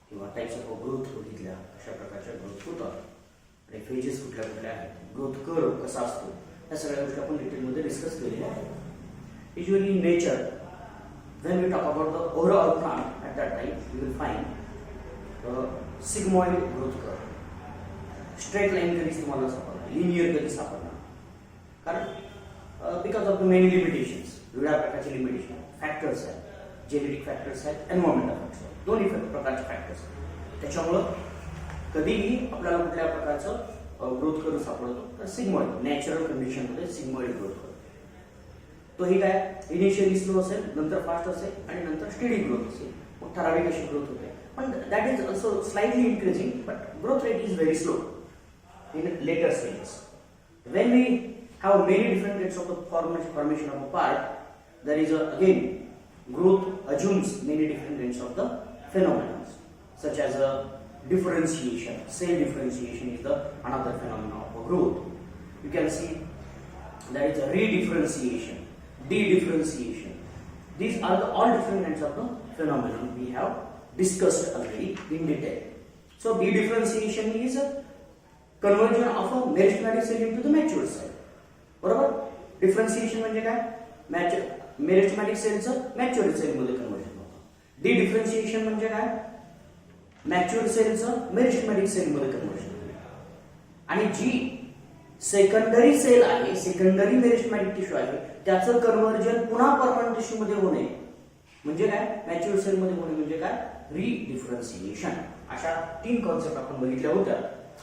किंवा types of growth बघितल्या, अशा प्रकारच्या ग्रोथ होतात आणि फेजेस कुठल्या कुठल्या आहेत, ग्रोथ कर्व कसा असतो, या सगळ्या गोष्टी आपण डिटेलमध्ये डिस्कस केलेल्या आहेत. Usually in nature when we talk about the overall plant at that time, you will find the sigmoid growth curve. Straight line कधीच तुम्हाला सापडणार, लिनियर कधी सापडणार, कारण because of the many limitations, वेगळ्या प्रकारचे लिमिटेशन फॅक्टर्स आहेत, जेनेटिक फॅक्टर्स आहेत, एन्व्हायरमेंटल फॅक्टर्स आहेत, दोन्ही प्रकारचे फॅक्टर्स आहेत. त्याच्यामुळं कधीही आपल्याला कुठल्या प्रकारचं ग्रोथ कर्व सापडतो तर सिग्मॉइड नॅचरल कंडिशनमध्ये सिग्मॉइड ग्रोथ कर्व. तो ही काय इनिशियली स्लो असेल, नंतर फास्ट असेल आणि नंतर स्टेडी ग्रोथ असेल, मग ठराविक अशी ग्रोथ होते. पण that is also slightly increasing, but growth rate is very slow in later stages. When we have many different kinds of the formation of a part, there is again growth assumes many different kinds of the phenomena, such as a differentiation. Cell differentiation is the another phenomenon of a growth. You can see that is a redifferentiation, de-differentiation. These are all different kinds of the phenomenon we have discussed already in detail. So de-differentiation is a conversion of a meristematic cell into the mature cell. बरोबर? Differentiation म्हणजे काय? मेरिस्टेमॅटिक सेलचं mature सेलमध्ये conversion होतं. D-differentiation म्हणजे काय? Mature सेलचं मेरिस्टेमॅटिक सेलमध्ये conversion होतं. आणि जी सेकंडरी सेल आहे, सेकंडरी मेरिस्टेमॅटिक टिश्यू आहे, त्याचं कन्व्हर्जन पुन्हा परमनंट टिश्यू मध्ये होणे म्हणजे काय? मॅच्युअर सेल मध्ये होणे म्हणजे काय? री-डिफरन्सिएशन. अशा 3 कॉन्सेप्ट आपण बघितल्या होत्या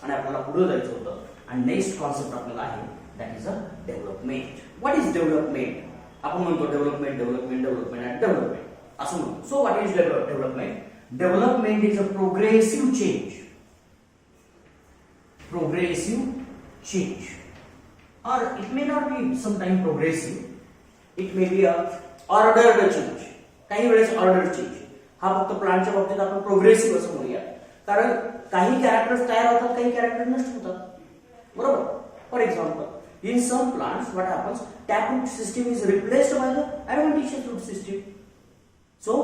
आणि आपल्याला पुढे जायचं होतं. आणि नेक्स्ट कॉन्सेप्ट आपल्याला आहे that is a development. What is development? आपण म्हणतो development development development and development असं म्हणतो. So what is development? Development is a progressive change. Progressive change. Or it may not be sometimes progressive. It may be a ordered change. काही वेळेस ordered change. हा फक्त प्लांटच्या बाबतीत आपण progressive असं म्हणूया. कारण काही कॅरेक्टर्स तयार होतात, काही कॅरेक्टर नष्ट होतात. बरोबर? For example, in some plants what happens? Taproot system is replaced by the adventitious root system. So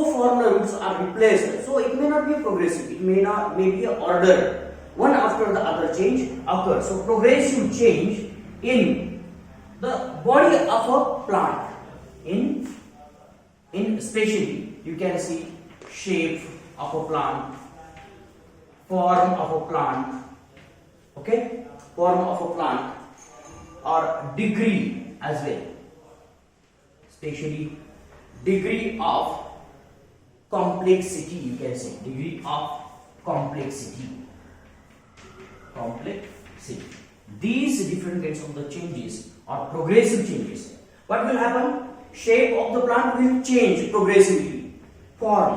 formed roots are replaced. So it may not be progressive. It may be ordered. One after the other change occurs. So progressive change in the body of a plant. In especially you can see shape of a plant, form of a plant. Okay, form of a plant or degree as well. Especially degree of complexity, you can say degree of complexity. These different kinds of the changes are progressive changes. What will happen? Shape of the plant will change progressively. Form,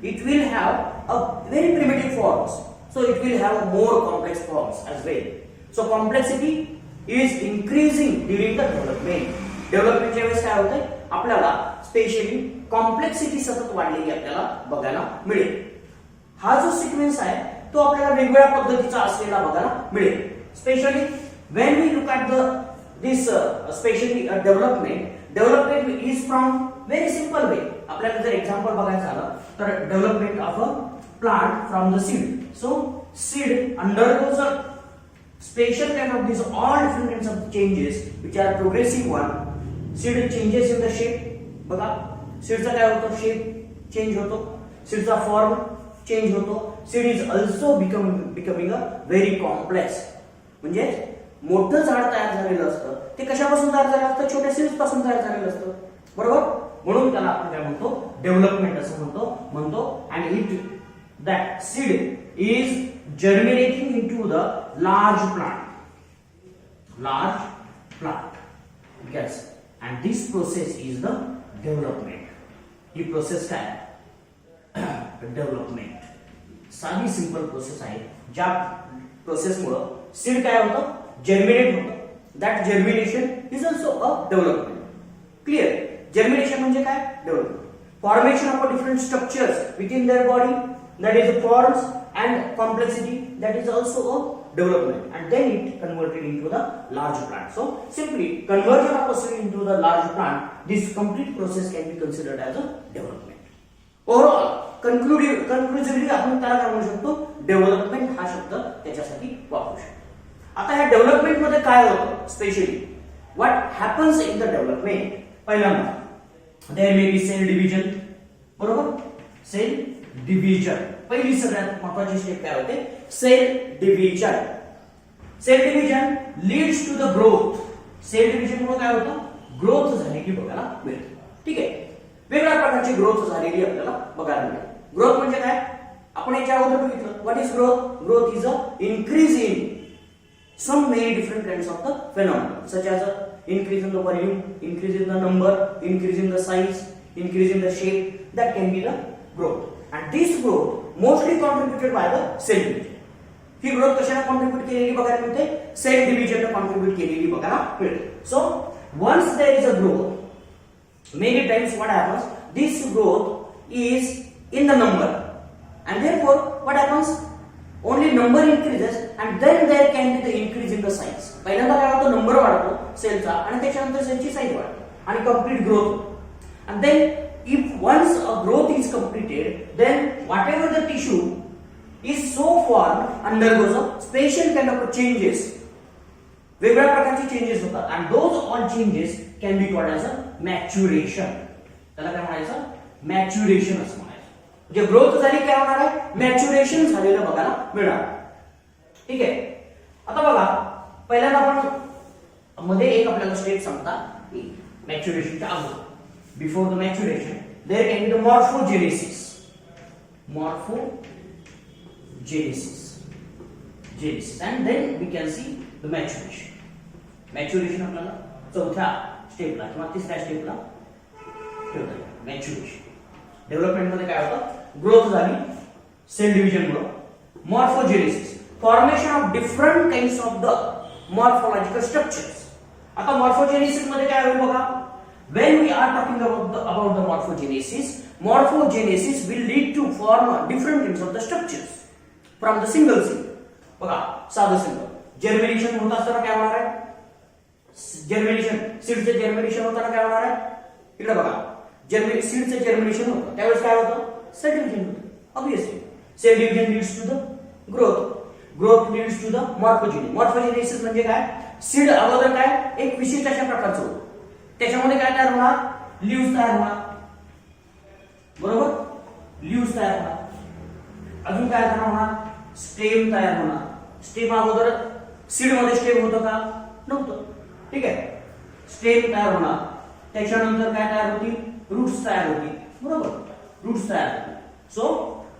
it will have a very primitive forms, so it will have more complex forms as well. So complexity is increasing during the development. डेव्हलपमेंटच्या वेळेस काय होतंय? आपल्याला specially complexity सतत वाढलेली आपल्याला बघायला मिळेल. हा जो सिक्वेन्स आहे तो आपल्याला वेगवेगळ्या पद्धतीचा असलेला बघायला मिळेल. Specially when we look at this specially development is from very simple way. आपल्याला जर एक्झाम्पल बघायचं झालं तर development of a plant from the seed. So seed undergoes a special kind of these all different kinds of changes which are progressive one. Seed changes in the shape. बघा, सीडचा काय होतो? Shape change होतो, सीडचा form change होतो. Seed is also becoming a very complex. म्हणजे मोठं झाड तयार झालेलं असतं ते कशापासून तयार झालेलं असतं? छोट्या सीड्स पासून तयार झालेलं असतं. बरोबर? म्हणून त्याला आपण काय म्हणतो? डेव्हलपमेंट असं म्हणतो. And it that seed is germinating into the large plant. Yes, and this process is the development. He process काय? डेव्हलपमेंट. साधी सिंपल प्रोसेस आहे ज्या प्रोसेसमुळे सीड काय होतं? जर्मिनेट होतं. That germination is also a development. Clear? Germination म्हणजे काय? Development. Formation of different structures within there body, that is the forms and complexity, that is also a development, and then it converted into the large plant. So simply conversion of a seed into the large plant, this complete process can be considered as a development. Overall conclusively आपण त्याला काय म्हणू शकतो, development हा शब्द त्याच्यासाठी वापरू शकतो. आता ह्या डेव्हलपमेंट मध्ये काय होतं, specially what happens in the development. पहिल्यांदा there may be cell division, बरोबर, सेल डिव्हिजन. पहिली सगळ्यात महत्वाची स्टेप काय होते, cell division. Cell division leads to the growth. Cell division मुळे काय होतं, ग्रोथ झालेली बघायला मिळते. ठीक आहे, वेगवेगळ्या प्रकारची ग्रोथ झालेली आपल्याला बघायला मिळते. ग्रोथ म्हणजे काय, आपण याच्या अगोदर बघितलं, what is growth. Growth is a increase in some many different kinds of the phenomena, such as increase in the volume, increase in the number, increase in the size, increase in the shape. That can be the growth, and this growth mostly contributed by the cell division. He growth कशाला contribute केलेली बघायला मिळते, sale division contribute केलेली बघायला मिळते. So once there is a growth, many times what happens, this growth is in the number, and therefore what happens, only number increases and then there can be the increase in the size. पहिल्यांदा काय होतं, number वाढतो सेलचा आणि त्याच्यानंतर सेलची size वाढते आणि complete growth होतो. And then if once a growth is completed, then whatever the tissue is so formed undergoes a special kind of changes. वेगवेगळ्या प्रकारचे चेंजेस होतात and those all changes can be called as a maturation. त्याला काय म्हणायचं, maturation असं म्हणायचं. जे growth झाली काय होणार आहे, मॅच्युरेशन झालेलं बघायला मिळणार. ठीक आहे, आता बघा पहिल्यांदा आपण मध्ये एक आपल्याला स्टेप सांगतात की मॅच्युरेशनच्या अगोदर, before the maturation there can be the morphogenesis. Genesis and then we can see the maturation. Maturation आपल्याला चौथ्या स्टेपला किंवा तिसऱ्या स्टेपला ठेवता येईल. मॅच्युरेशन डेव्हलपमेंट मध्ये काय होतं, ग्रोथ झाली सेल डिव्हिजन मुळे. Morphogenesis, formation of different kinds of the morphological structures. आता मॉर्फोजेनेसिस मध्ये काय होईल बघा, when we are talking about the morphogenesis will lead to form different kinds of the structures from the single cell. बघा साधं single germination होत असताना काय होणार आहे, जर्मिनेशन सीडचं जर्मिनेशन होताना काय होणार आहे, इकडे बघा सीडचं जर्मिनेशन होतं त्यावेळेस काय होतं, सेल डिव्हिजन होतं. Obviously cell division leads to the growth leads to the morphogenesis. Morphogenesis म्हणजे काय, सीड अगोदर काय एक विशिष्ट अशा प्रकारचं होतं, त्याच्यामध्ये काय तयार होणार, लीव्स तयार होणार, बरोबर, लीव्स तयार होणार. अजून काय तयार होणार, स्टेम तयार होणार. स्टेम अगोदर सीड मध्ये स्टेम होतं का, नव्हतं. ठीक आहे, स्टेम तयार होणार, त्याच्यानंतर काय तयार होती, रूट्स तयार होती, बरोबर, रूट्स तयार होती. So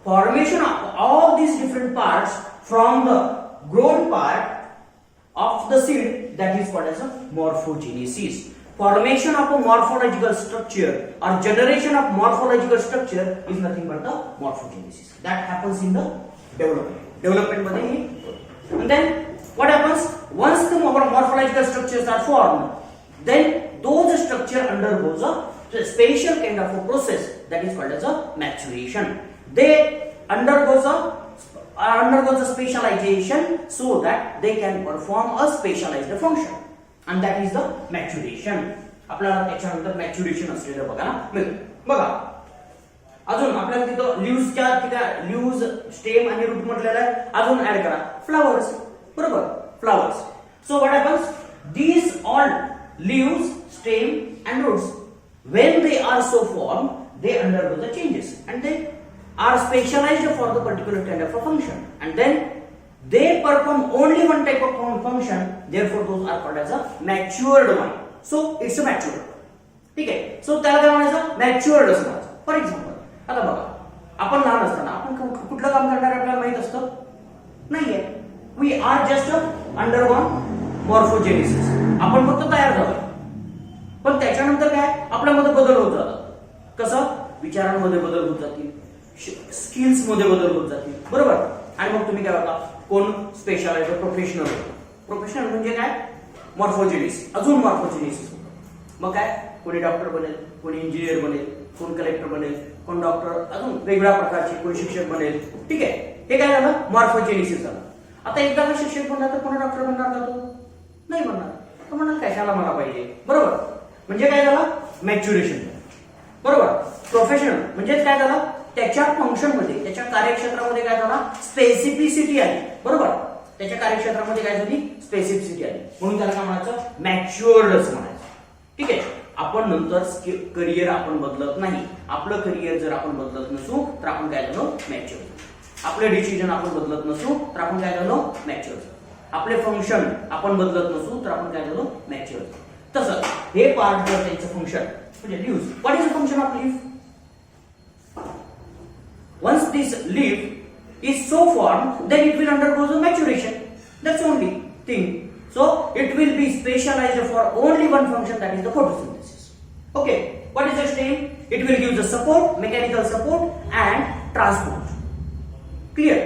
formation of all these different parts from the grown part of the seed, that is called as a morphogenesis. Formation of a morphological structure or generation of morphological structure is nothing but the morphogenesis. That happens in the development मध्ये हे. And then what happens, once the morphological structures are formed, then those structure undergoes a special kind of a process that is called as a maturation. They undergoes a specialization so that they can perform a specialized function, and that is the maturation. आपल्याला त्याच्यानंतर maturation असलेलं बघायला मिळतं. बघा अजून आपल्याला तिथं लीव्हजच्या ठिकाणी लीव्हज, स्टेम आणि रूट म्हटलेलं आहे, अजून ऍड करा फ्लावर्स, बरोबर, flowers. So what happens, these all leaves, stem and roots when they are so formed, they undergo the changes and they are specialized for the particular kind of a function, and then they perform only one type of function, therefore those are called as a matured one. So it's a matured. ठीक आहे, so त्याला काय म्हणायचं, matured असं म्हणायचं. For example आता बघा आपण लहान असताना आपण कुठलं काम करणार आपल्याला माहित असतं नाहीये, we are just undergone morphogenesis. आपण फक्त तयार झालो, पण त्याच्यानंतर काय आपल्यामध्ये बदल होत जातात. कसं, विचारांमध्ये बदल होत जातील, स्किल्स मध्ये बदल होत जातील, बरोबर. आणि मग तुम्ही काय होता, कोण स्पेशलाइज्ड प्रोफेशनल होतो. प्रोफेशनल म्हणजे काय, मॉर्फोजेनेसिस, अजून मॉर्फोजेनेसिस होतं. मग काय, कोणी डॉक्टर बनेल, कोणी इंजिनियर बनेल, कोण कलेक्टर बनेल, कोण डॉक्टर, अजून वेगवेगळ्या प्रकारचे, कोणी शिक्षक बनेल. ठीक आहे, हे काय झालं, मॉर्फोजेनेसिस झालं. आता एकदा का शिक्षक बनला तर कोणी डॉक्टर बनणार का, तो नाही बनणार, तो म्हणाल कशाला मला पाहिजे, बरोबर. म्हणजे काय झालं, मॅच्युरेशन, बरोबर. प्रोफेशनल म्हणजेच काय झालं, त्याच्या फंक्शन मध्ये, त्याच्या कार्यक्षेत्रामध्ये काय झाला, स्पेसिफिसिटी आली. बरोबर, त्याच्या कार्यक्षेत्रामध्ये काय झाली, स्पेसिफिसिटी आली. म्हणून त्याला काय म्हणायचं, मॅच्युअर्ड असं म्हणायचं. ठीक आहे. आपण नंतर करिअर आपण बदलत नाही. आपलं करिअर जर आपण बदलत नसू तर आपण काय झालो, मॅच्युअर. आपले डिसिजन आपण बदलत नसू तर आपण काय झालो, मॅच्युअर. आपले फंक्शन आपण बदलत नसू तर आपण काय झालो, मॅच्युअर. तसं हे पार्ट जर त्यांचं फंक्शन म्हणजे leaves. What is the function of leaf? Once this leaf is so formed, then it will undergo the maturation. That's the only thing. So it will be specialized for only one function, that is the photosynthesis. Okay. What is its name? It will give the support, mechanical support and transport. Clear?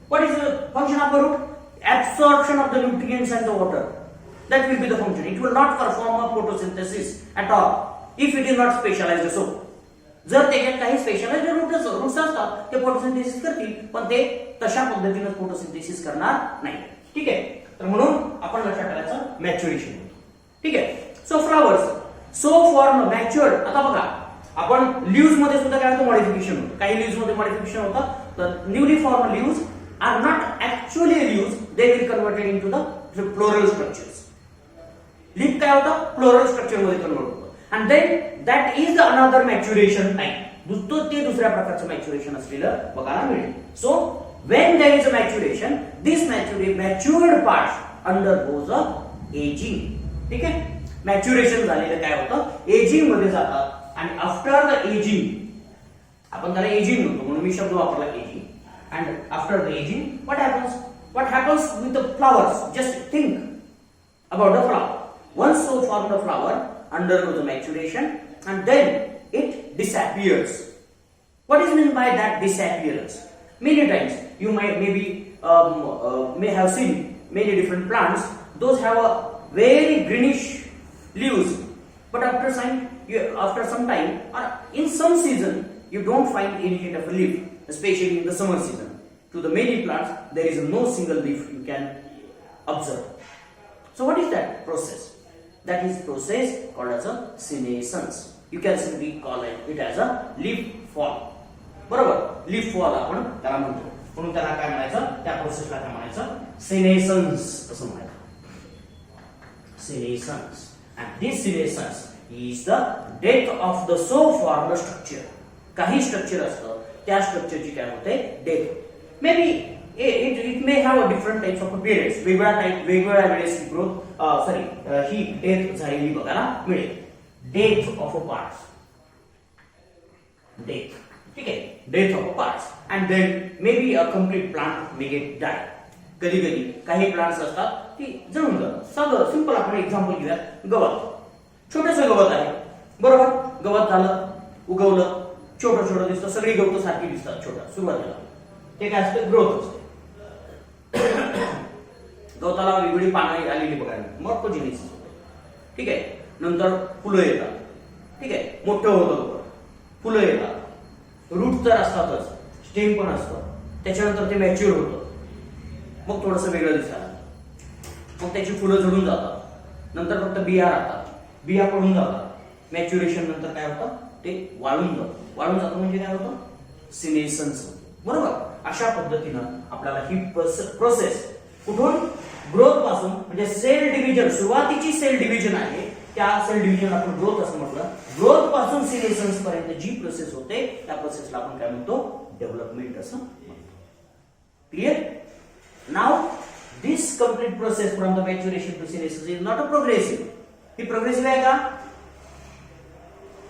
What is the function of the root? Absorption of the nutrients and the water. That will be the function. It will not perform a photosynthesis at all if it is not specialized. So जर त्याच्यात काही specialised roots असतात ते photosynthesis करतील, पण ते तशा पद्धतीने फोटोसिंथेसिस करणार नाही. ठीक आहे. तर म्हणून आपण लक्षात ठेवायचं मॅच्युरेशन. ठीक आहे. So flowers so form matured. आता बघा, आपण लीव्स मध्ये सुद्धा काय होतं, मॉडिफिकेशन होतं. काही लीव्स मध्ये मॉडिफिकेशन होतं. तर newly form leaves are not actually leaves, they will converted into the floral structures. Leaf काय होतं, फ्लोरल स्ट्रक्चर मध्ये कन्वर्ट होतं. And then that is the another maturation time. ते दुसऱ्या प्रकारचं मॅच्युरेशन असलेलं बघायला मिळेल. So when there is a maturation, this matured part undergoes a aging. ठीक आहे. मॅच्युरेशन झालेलं काय होतं, एजिंग मध्ये जातात. आणि आफ्टर द एजिंग, आपण त्याला एजिंग म्हणतो म्हणून मी शब्द वापरला ageing. And after the ageing what happens with the flowers? Just think about the flower. Once so formed the flower undergoes the maturation and then it disappears. What is meant by that disappearance? Many times you may have seen many different plants. Those have a very greenish leaves, but after some time or in some season you don't find any kind of a leaf, especially in the summer season. To the many plants there is no single leaf you can observe. So what is that process? That is process called as a senescence. You can simply call it as a leaf fall. बरोबर, leaf fall आपण त्याला म्हणतो. म्हणून त्याला काय म्हणायचं, त्या प्रोसेसला काय म्हणायचं, senescence असं म्हणायचं. Senescence. And this senescence is the death of the so formed structure. काही स्ट्रक्चर असतं, त्या स्ट्रक्चरची काय होते, death. Maybe it may have a different types of appearance. वेगवेगळ्या वेळेस ग्रोथ ही डेथ झालेली बघायला मिळेल. Death of a parts, death. ठीक आहे. Death of a parts and then may be a complete plant may get die. कधी कधी काही प्लांट्स असतात ती जळून जातात. साधं सिंपल आपण एक्झाम्पल घेऊया. गवत, छोटंसं गवत आहे. बरोबर, गवत झालं, उगवलं, छोटं छोटं दिसतं. सगळी गवत सारखी दिसतात छोटं सुरुवातीला. ते काय असतं, ग्रोथ असते. गवताला वेगवेगळी पानं आलेली बघायला, मॉर्फोजेनेसिस होते. ठीक आहे. नंतर फुलं येतात. ठीक आहे. मोठं होतं, फुलं येतात. रूट तर असतातच, स्टेम पण असतं. त्याच्यानंतर ते मॅच्युअर होतं, मग थोडंसं वेगळं दिसायला, मग त्याची फुलं झडून जातात. नंतर फक्त बिया राहतात, बिया पडून जातात. मॅच्युरेशन नंतर काय होतं, ते वाळून जातं म्हणजे काय होतं, सिनेसन्स. बरोबर. अशा पद्धतीनं आपल्याला ही प्रोसेस कुठून, ग्रोथ पासून, म्हणजे सेल डिव्हिजन, सुरुवातीची सेल डिव्हिजन आहे, त्या सेल डिव्हिजन आपण ग्रोथ असं म्हटलं. ग्रोथ पासून सिनेसन्स पर्यंत जी प्रोसेस होते त्या प्रोसेसला आपण काय म्हणतो, डेव्हलपमेंट असं म्हणतो. Clear? Now this complete process from the maturation to senescence is not a progressive. ही प्रोग्रेसिव्ह आहे का?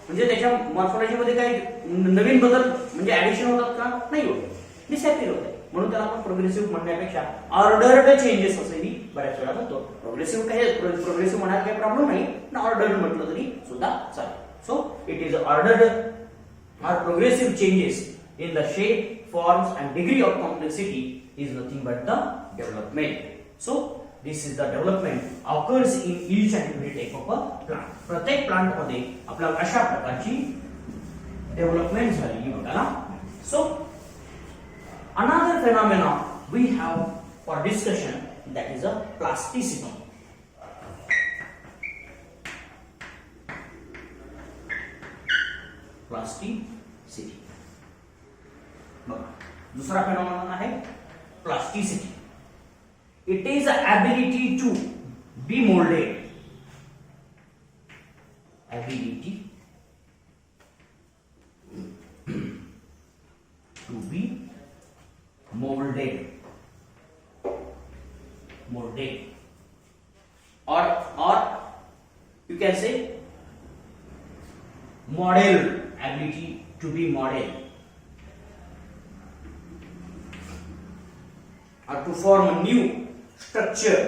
म्हणजे त्याच्या मॉर्फोलॉजी मध्ये काही नवीन बदल म्हणजे ऍडिशन होतात का? नाही होत, डिसॅपियर होते. म्हणून त्याला आपण प्रोग्रेसिव्ह म्हणण्यापेक्षा ऑर्डर्ड चेंजेस असेही बऱ्याच वेळा म्हणतो. प्रोग्रेसिव्ह प्रोग्रेसिव्ह म्हणायला काही प्रॉब्लेम नाही, ऑर्डर्ड म्हटलं तरी सुद्धा चालेल. So it is ordered or progressive changes in the shape, forms and degree of complexity is nothing but the development. So this is the development occurs in each and every type of a plant. प्रत्येक plant मध्ये आपल्याला अशा प्रकारची development झालेली बघायला. So another phenomena we have for discussion, that is a plasticity. Plasticity. बघा दुसरा phenomenon आहे plasticity. It is ability to be molded. Ability to be molded or you can say modeled, ability to be modeled or to form a new structure.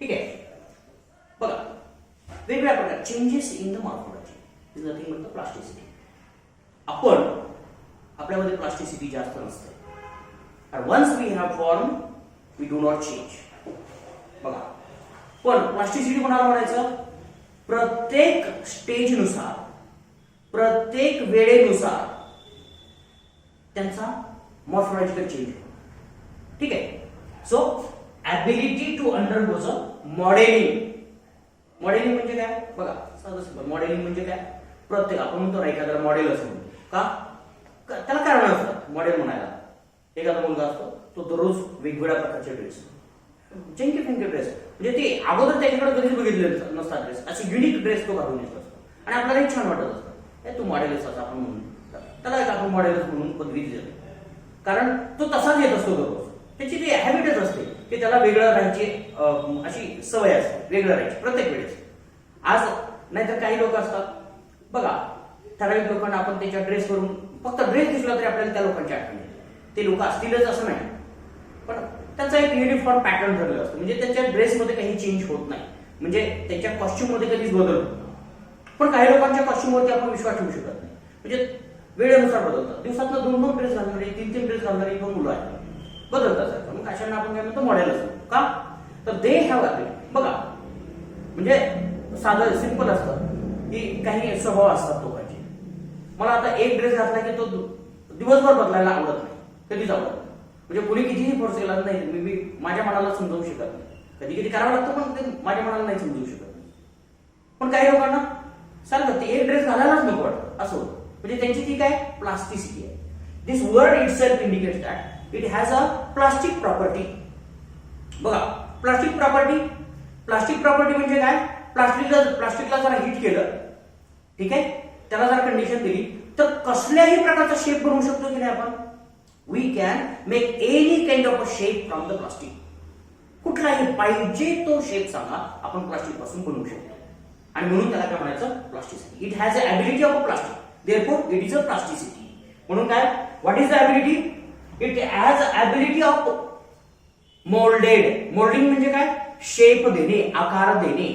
ठीक आहे. बघा वेगवेगळ्या प्रकार changes in the morphology is nothing but the plasticity. आपण आपल्यामध्ये plasticity जास्त नसते. Once we have form we do not change. बघा पण प्लास्टिसिटी कोणाला म्हणायचं? प्रत्येक स्टेजनुसार प्रत्येक वेळेनुसार त्यांचा मॉर्फोलॉजिकल चेंज होतो. ठीक आहे. So ability to undergoes a modelling. Modelling म्हणजे काय? बघा साधं सिंपल. मॉडेलिंग म्हणजे काय? प्रत्येक आपण म्हणतो एखाद्याला मॉडेल असं म्हणतो का? त्याला कारण असतं मॉडेल म्हणायला. एखादा मुलगा असतो तो दररोज वेगवेगळ्या प्रकारचे ड्रेस, जंकी फिंकी ड्रेस, म्हणजे ते अगोदर त्याच्याकडे कधीच बघितले नसतात ड्रेस, असे युनिक ड्रेस तो घालून येत असतो आणि आपल्यालाही छान वाटत असतं. तू मॉडेलच असं आपण म्हणून त्याला एक आपण मॉडेलच म्हणून पदवी दिली, कारण तो तसाच येत असतो दररोज. त्याची ती हॅबिटच असते की त्याला वेगळं राहायची अशी सवय असते, वेगळं राहायची प्रत्येक वेळेस. आज नाहीतर काही लोक असतात बघा, ठराविक लोकांना आपण त्याच्या ड्रेसवरून फक्त ड्रेस दिसला तरी आपल्याला त्या लोकांची आठवण येते. ते लोक असतीलच असं नाही, पण त्याचा एक युनिफॉर्म पॅटर्न ठरलेला असतो. म्हणजे त्याच्या ड्रेसमध्ये काही चेंज होत नाही, म्हणजे त्याच्या कॉस्ट्युम मध्ये कधीच बदल होत नाही. पण काही लोकांच्या कॉस्ट्युमवरती आपण विश्वास ठेवू शकत नाही, म्हणजे वेळेनुसार बदलतात. दिवसातनं 2-2 ड्रेस घालणारे, 3-3 ड्रेस घालणारी 2 मुलं आहेत, बदलतात. मग अशांना आपण काय म्हणतो? मॉडेल असतो. का? तर दे हॅव ॲबिलिटी. बघा म्हणजे साधं सिंपल असतं की काही स्वभाव असतात लोकांचे. मला आता एक ड्रेस घातला की तो दिवसभर बदलायला आवडत नाही, कधीच आवडत नाही. म्हणजे कोणी कितीही फोर्स केला नाही, मी माझ्या मनाला समजावू शकत नाही. कधी कधी करावं लागतं पण ते माझ्या मनाला नाही समजू शकत. पण काही लोकांना सारखं ते एक ड्रेस घालायलाच नको वाटतं असं होतं. म्हणजे त्यांची ती काय प्लास्टिसिटी आहे. This word itself indicates that it has a plastic property. बघा प्लास्टिक प्रॉपर्टी म्हणजे काय? प्लास्टिकला जरा हिट केलं, ठीक आहे, त्याला जर कंडिशन दिली तर कसल्याही प्रकारचा शेप बनवू शकतो की नाही आपण? We can make any kind of a shape from the plastic. कुठलाही पाहिजे तो शेप सांगा, आपण प्लास्टिक पासून बनवू शकतो. आणि म्हणून त्याला काय म्हणायचं? Plasticity. It has a ability of a plastic, therefore it is a plasticity. म्हणून काय? What is the ability? It has ability of moulded. Moulding म्हणजे काय? शेप देणे, आकार देणे.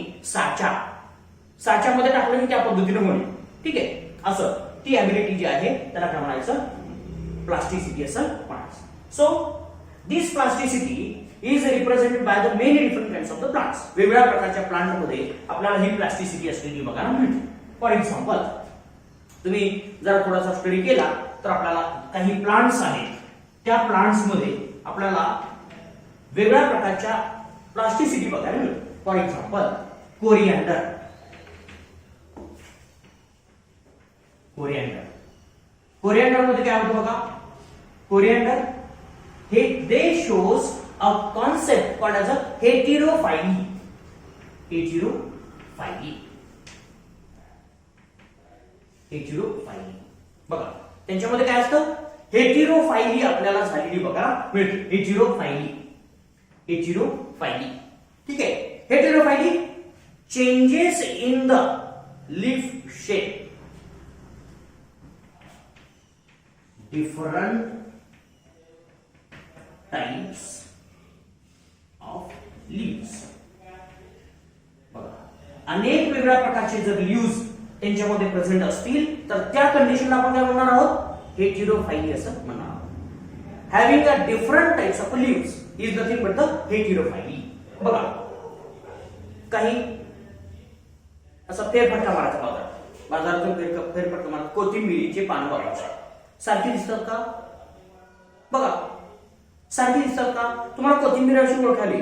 साच्यामध्ये टाकलं की त्या पद्धतीने होणे, ठीक आहे, असं ती ॲबिलिटी जी आहे त्याला काय म्हणायचं? प्लास्टिसिटी असं म्हणायचं. So this plasticity is represented by the many different kinds of the plants. वेगवेगळ्या प्रकारच्या प्लांटमध्ये आपल्याला ही प्लास्टिसिटी असलेली बघायला मिळते. फॉर एक्झाम्पल तुम्ही जर थोडासा स्टडी केला तर आपल्याला काही प्लांट्स आहेत, त्या प्लांट्स मध्ये आपल्याला वेगवेगळ्या प्रकारच्या प्लास्टिसिटी बघायला मिळते. For example coriander. कोरिएंडर मध्ये काय होतं बघा? कोरिएंडर हे they shows a concept called as a heterophylly. Heterophylly बघा त्यांच्यामध्ये काय असतं? हेटेरोफाइली आपल्याला झालेली बघा मिळते. हेटेरोफाइली, ठीक आहे. Heterophylly changes in the leaf shape. Different types of leaves. बघा अनेक वेगळ्या प्रकारचे जर लीव्स त्यांच्यामध्ये प्रेझेंट असतील तर त्या कंडिशनला आपण काय म्हणणार आहोत? हेटेरोफाइली असं म्हणणार आहोत. Having a different types of leaves is nothing but the heterophylly. बघा काही असा फेरफटका मारायचा बाजारातून फेरफटका मारा. कोथिंबिरीचे पानं बघायचे सारखी दिसतात का? बघा सारखी दिसतात का? तुम्हाला कोथिंबीर अशी ओळखाली,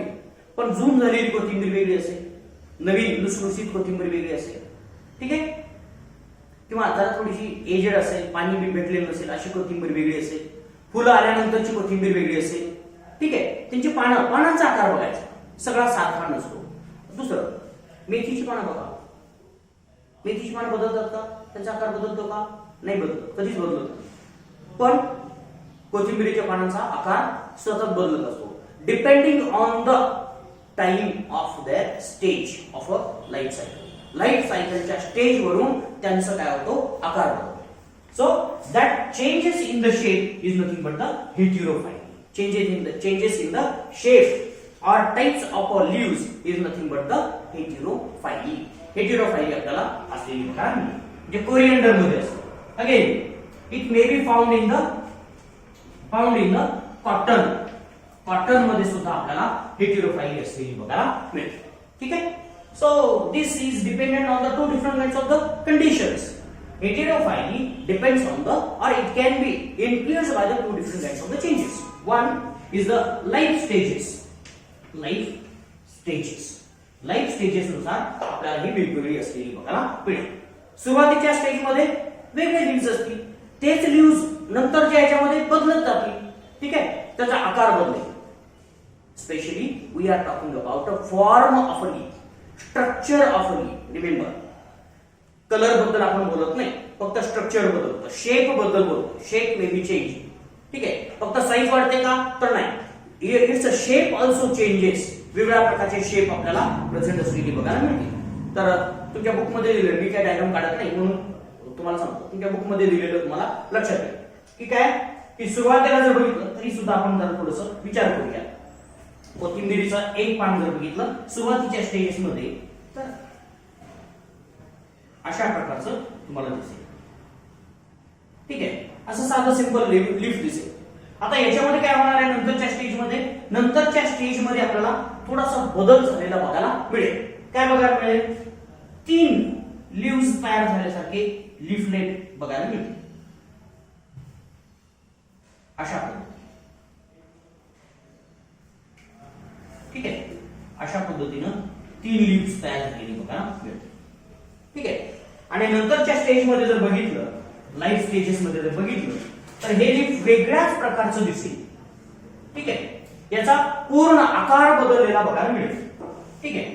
पण जून झालेली कोथिंबीर वेगळी असेल, नवीन लुसलुसीत कोथिंबीर वेगळी असेल, ठीक आहे. किंवा जरा थोडीशी एजेड असेल, पाणी बी भेटलेलं नसेल अशी कोथिंबीर वेगळी असेल, फुलं आल्यानंतरची कोथिंबीर वेगळी असेल. ठीक आहे, त्यांची पानांचा आकार बघायचा, सगळा सारखा नसतो. दुसरं, मेथीची पानं बघा, मेथीची पानं बदलतात का? त्यांचा आकार बदलतो का? नाही बदलत, कधीच बदलत. पण कोथिंबीरीच्या पानांचा आकार सतत बदलत असतो, depending on the time of their stage of a life cycle. Life सायकलच्या स्टेज वरून त्यांचा काय होतो, आकार बदलतो. So that changes in the shape is nothing but the heterophylly. changes in the shape or types of leaves is nothing but the heterophyly. Heterophyly आपल्याला असलेली बघा म्हणजे कोरिएंडर मध्ये असते. Again it may be found in the cotton मध्ये सुद्धा आपल्याला हेटेरोफाइली असलेली बघायला मिळते. ठीक आहे, so this is dependent on the two different kinds of the conditions. Heterophyly depends on the, or it can be influenced by the two different kinds of the changes. One is the life stages. Life stages नुसार आपल्याला ही वेगवेगळी असलेली बघायला मिळेल. सुरुवातीच्या stage मध्ये वेगळे leaves असतील, तेच लीव्स नंतरच्या याच्यामध्ये बदलत जातील. ठीक आहे, त्याचा आकार बदलेल. Specially we are talking about a form of a leaf, structure of a leaf. Remember, colour बद्दल आपण बोलत नाही, फक्त स्ट्रक्चर बदलतो, शेप बद्दल बोलतो. Shape may be change. ठीक आहे, फक्त साईज वाढते का? तर नाही, it's a shape also changes. वेगळ्या प्रकारचे शेप आपल्याला प्रेझेंट असलेली बघायला मिळते. तर तुमच्या बुक मध्ये लिहिलेलं, मी काय डायग्राम काढत नाही म्हणून तुम्हाला सांगतो, तुमच्या बुक मध्ये लिहिलेलं तुम्हाला लक्षात येईल. ठीक आहे, की सुरुवातीला जर बघितलं तरी सुद्धा आपण जरा थोडंसं विचार करूया. कोथिंबीरीचं एक पान जर बघितलं सुरुवातीच्या स्टेजेस मध्ये, तर अशा प्रकारचं तुम्हाला दिसेल. ठीक आहे, असं साधं सिंपल लीफ दिसेल. आता याच्यामध्ये काय होणार आहे, नंतरच्या स्टेजमध्ये आपल्याला थोडासा बदल झालेला बघायला मिळेल. काय बघायला मिळेल? 3 लीव्स तयार झाल्यासारखे लीफलेट बघायला मिळतील. अशा ठीक आहे, अशा पद्धतीनं 3 लीव्स तयार झालेली बघायला मिळतील. ठीक आहे, आणि नंतरच्या स्टेज मध्ये जर बघितलं, लाईफ स्टेजेस मध्ये जर बघितलं, तर हे लीफ वेगळ्याच प्रकारचं दिसेल. ठीक आहे, याचा पूर्ण आकार बदललेला बघायला मिळेल. ठीक आहे,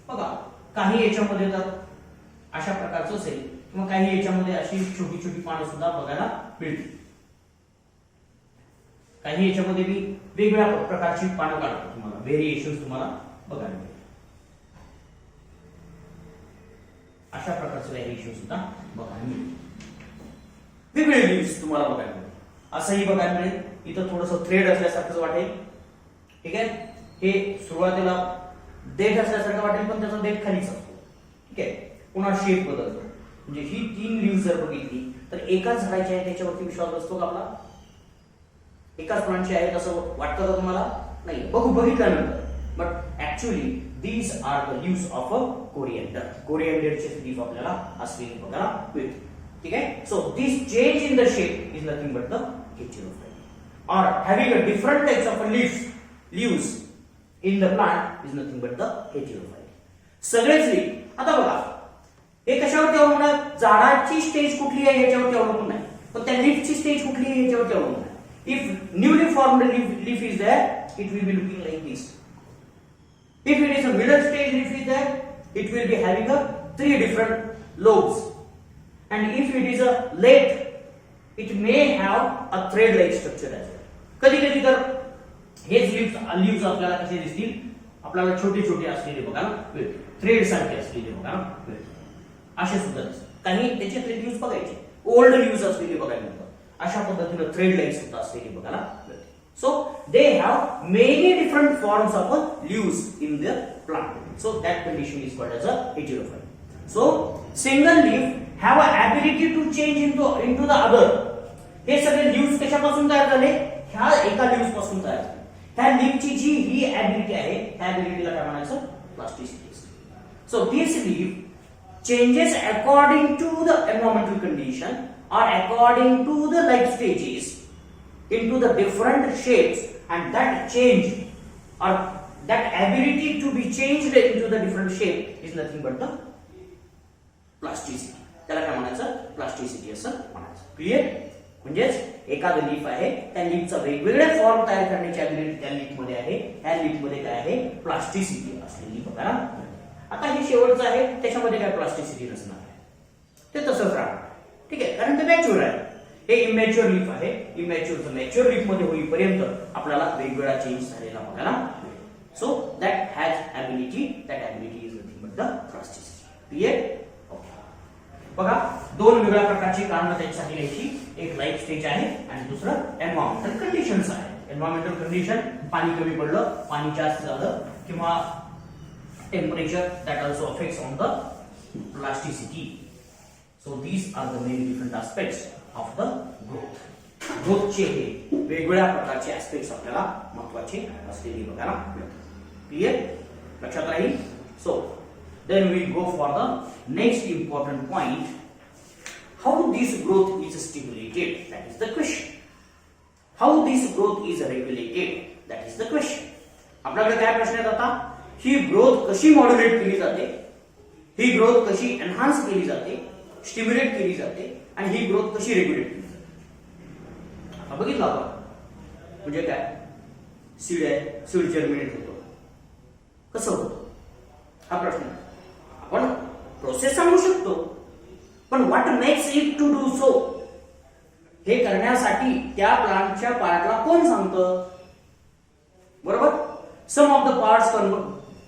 बघा काही याच्यामध्ये तर अशा प्रकारचं असेल, किंवा काही याच्यामध्ये अशी छोटी छोटी पानं सुद्धा बघायला मिळतील. काही याच्यामध्ये मी वेगळ्या प्रकारची पानं काढतो, तुम्हाला व्हेरिएशन तुम्हाला बघायला मिळेल. अशा प्रकारचं व्हेरिएशन सुद्धा बघायला मिळेल. वेगवेगळे लीव्स तुम्हाला बघायला मिळेल. असंही बघायला मिळेल. इथं थोडंसं थ्रेड असल्यासारखंच वाटेल. ठीक आहे, हे सुरुवातीला देठ असल्यासारखं वाटेल, पण त्याचा देठ खालीच असतो. ठीक आहे, पुन्हा शेप बदलतो. म्हणजे ही 3 लीव्स जर बघितली तर एकाच झाडाची आहे त्याच्यावरती विश्वास बसतो का आपला? एकाच फळांची आहेत असं वाटतं का तुम्हाला? नाही, बघितल्यानंतर. But actually these are the leaves of a coriander. कोरिएंडरचे लीफ आपल्याला असलेली बघायला मिळते. ठीक आहे, so this change in the shape is nothing but the heterophylly, or having a different types of leaves in the plant is nothing but the heterophyte. सगळेच leaf. आता बघा, हे कशावरती अवलंबून आहे? झाडाची स्टेज कुठली आहे याच्यावरती अवलंबून नाही, पण त्या लीफची स्टेज कुठली आहे याच्यावरती अवलंबून आहे. If newly formed leaf is there, it will be looking like this. If it is a middle stage leaf is there, it will be having a 3 different lobes. And if it is a late, it may have a thread-like structure as well. कधी कधी तर हेच leaves आपल्याला कसे दिसतील, आपल्याला छोटे छोटे असलेले बघायला मिळतील, थ्रेड सारखे असलेले बघायला मिळतील. असे सुद्धा दिसतात. काही त्याचे लीव्स बघायचे, ओल्ड लीव्स असलेले बघायला मिळतात. अशा पद्धतीने थ्रेड लाईक सुद्धा असलेले बघायला मिळते. So they have many different forms of leaves in the plant. So that condition is called as a heterophyte. So single leaf have a ability to change into the other. हे सगळे leaves कशापासून तयार झाले? ह्या एका leaves पासून तयार झाले. ह्या लीफची जी ही ॲबिलिटी आहे, ह्या ॲबिलिटीला काय म्हणायचं? Plasticity. So this leaf changes according to the environmental condition or according to the life stages into the different shapes, and that change or that ability to be changed into the different shape is nothing but the plasticity. त्याला काय म्हणायचं, plasticity असं म्हणायचं. Clear? म्हणजेच एखादं leaf आहे, त्या लीफचा वेगवेगळे फॉर्म तयार करण्याची ॲबिलिटी त्या लीफ मध्ये आहे. ह्या लीफ मध्ये काय आहे, प्लास्टिसिटी असलेली बघा ना. आता हे शेवटचं आहे, त्याच्यामध्ये काय प्लास्टिसिटी नसणार आहे, ते तसंच राहणार. ठीक आहे, कारण ते मॅच्युअर आहे. हे इमॅच्युअर लीफ आहे. इमॅच्युअर मॅच्युअर लीफ मध्ये होईपर्यंत आपल्याला वेगवेगळा चेंज झालेला बघायला मिळेल. So that has ability, that ability is nothing but the plasticity. Clear? बघा, दोन वेगळ्या प्रकारची कारणं त्याच्यासाठी लिहायची. एक लाईफ स्टेज आहे आणि दुसरं एन्व्हायरमेंटल कंडिशन्स आहे. एन्व्हायरमेंटल कंडिशन, पाणी कमी पडलं, पाणी जास्त झालं, किंवा temperature that also affects on the plasticity. So these are the main different aspects of the growth. ग्रोथचे हे वेगवेगळ्या प्रकारचे एस्पेक्ट्स आपल्याला महत्त्वाचे असलेली बघायला मिळतात. क्लिअर? लक्षात राहील? So then we go for the next important point, how this growth is stimulated, that is the question. How this growth is regulated, that is the question. आपल्याकडे काय प्रश्न आहेत आता, ही ग्रोथ कशी मॉड्युलेट केली जाते, ही ग्रोथ कशी एनहान्स केली जाते, स्टिम्युलेट केली जाते, आणि ही ग्रोथ कशी रेग्युलेट केली जाते. आता बघितलं आपण, म्हणजे काय, सीड आहे, सीड जर्मिनेट होतो, कसं होतं हा प्रश्न. आपण प्रोसेस सांगू शकतो, पण what makes it to do so, हे करण्यासाठी त्या प्लांटच्या पार्टला कोण सांगतं, बरोबर. Some of the parts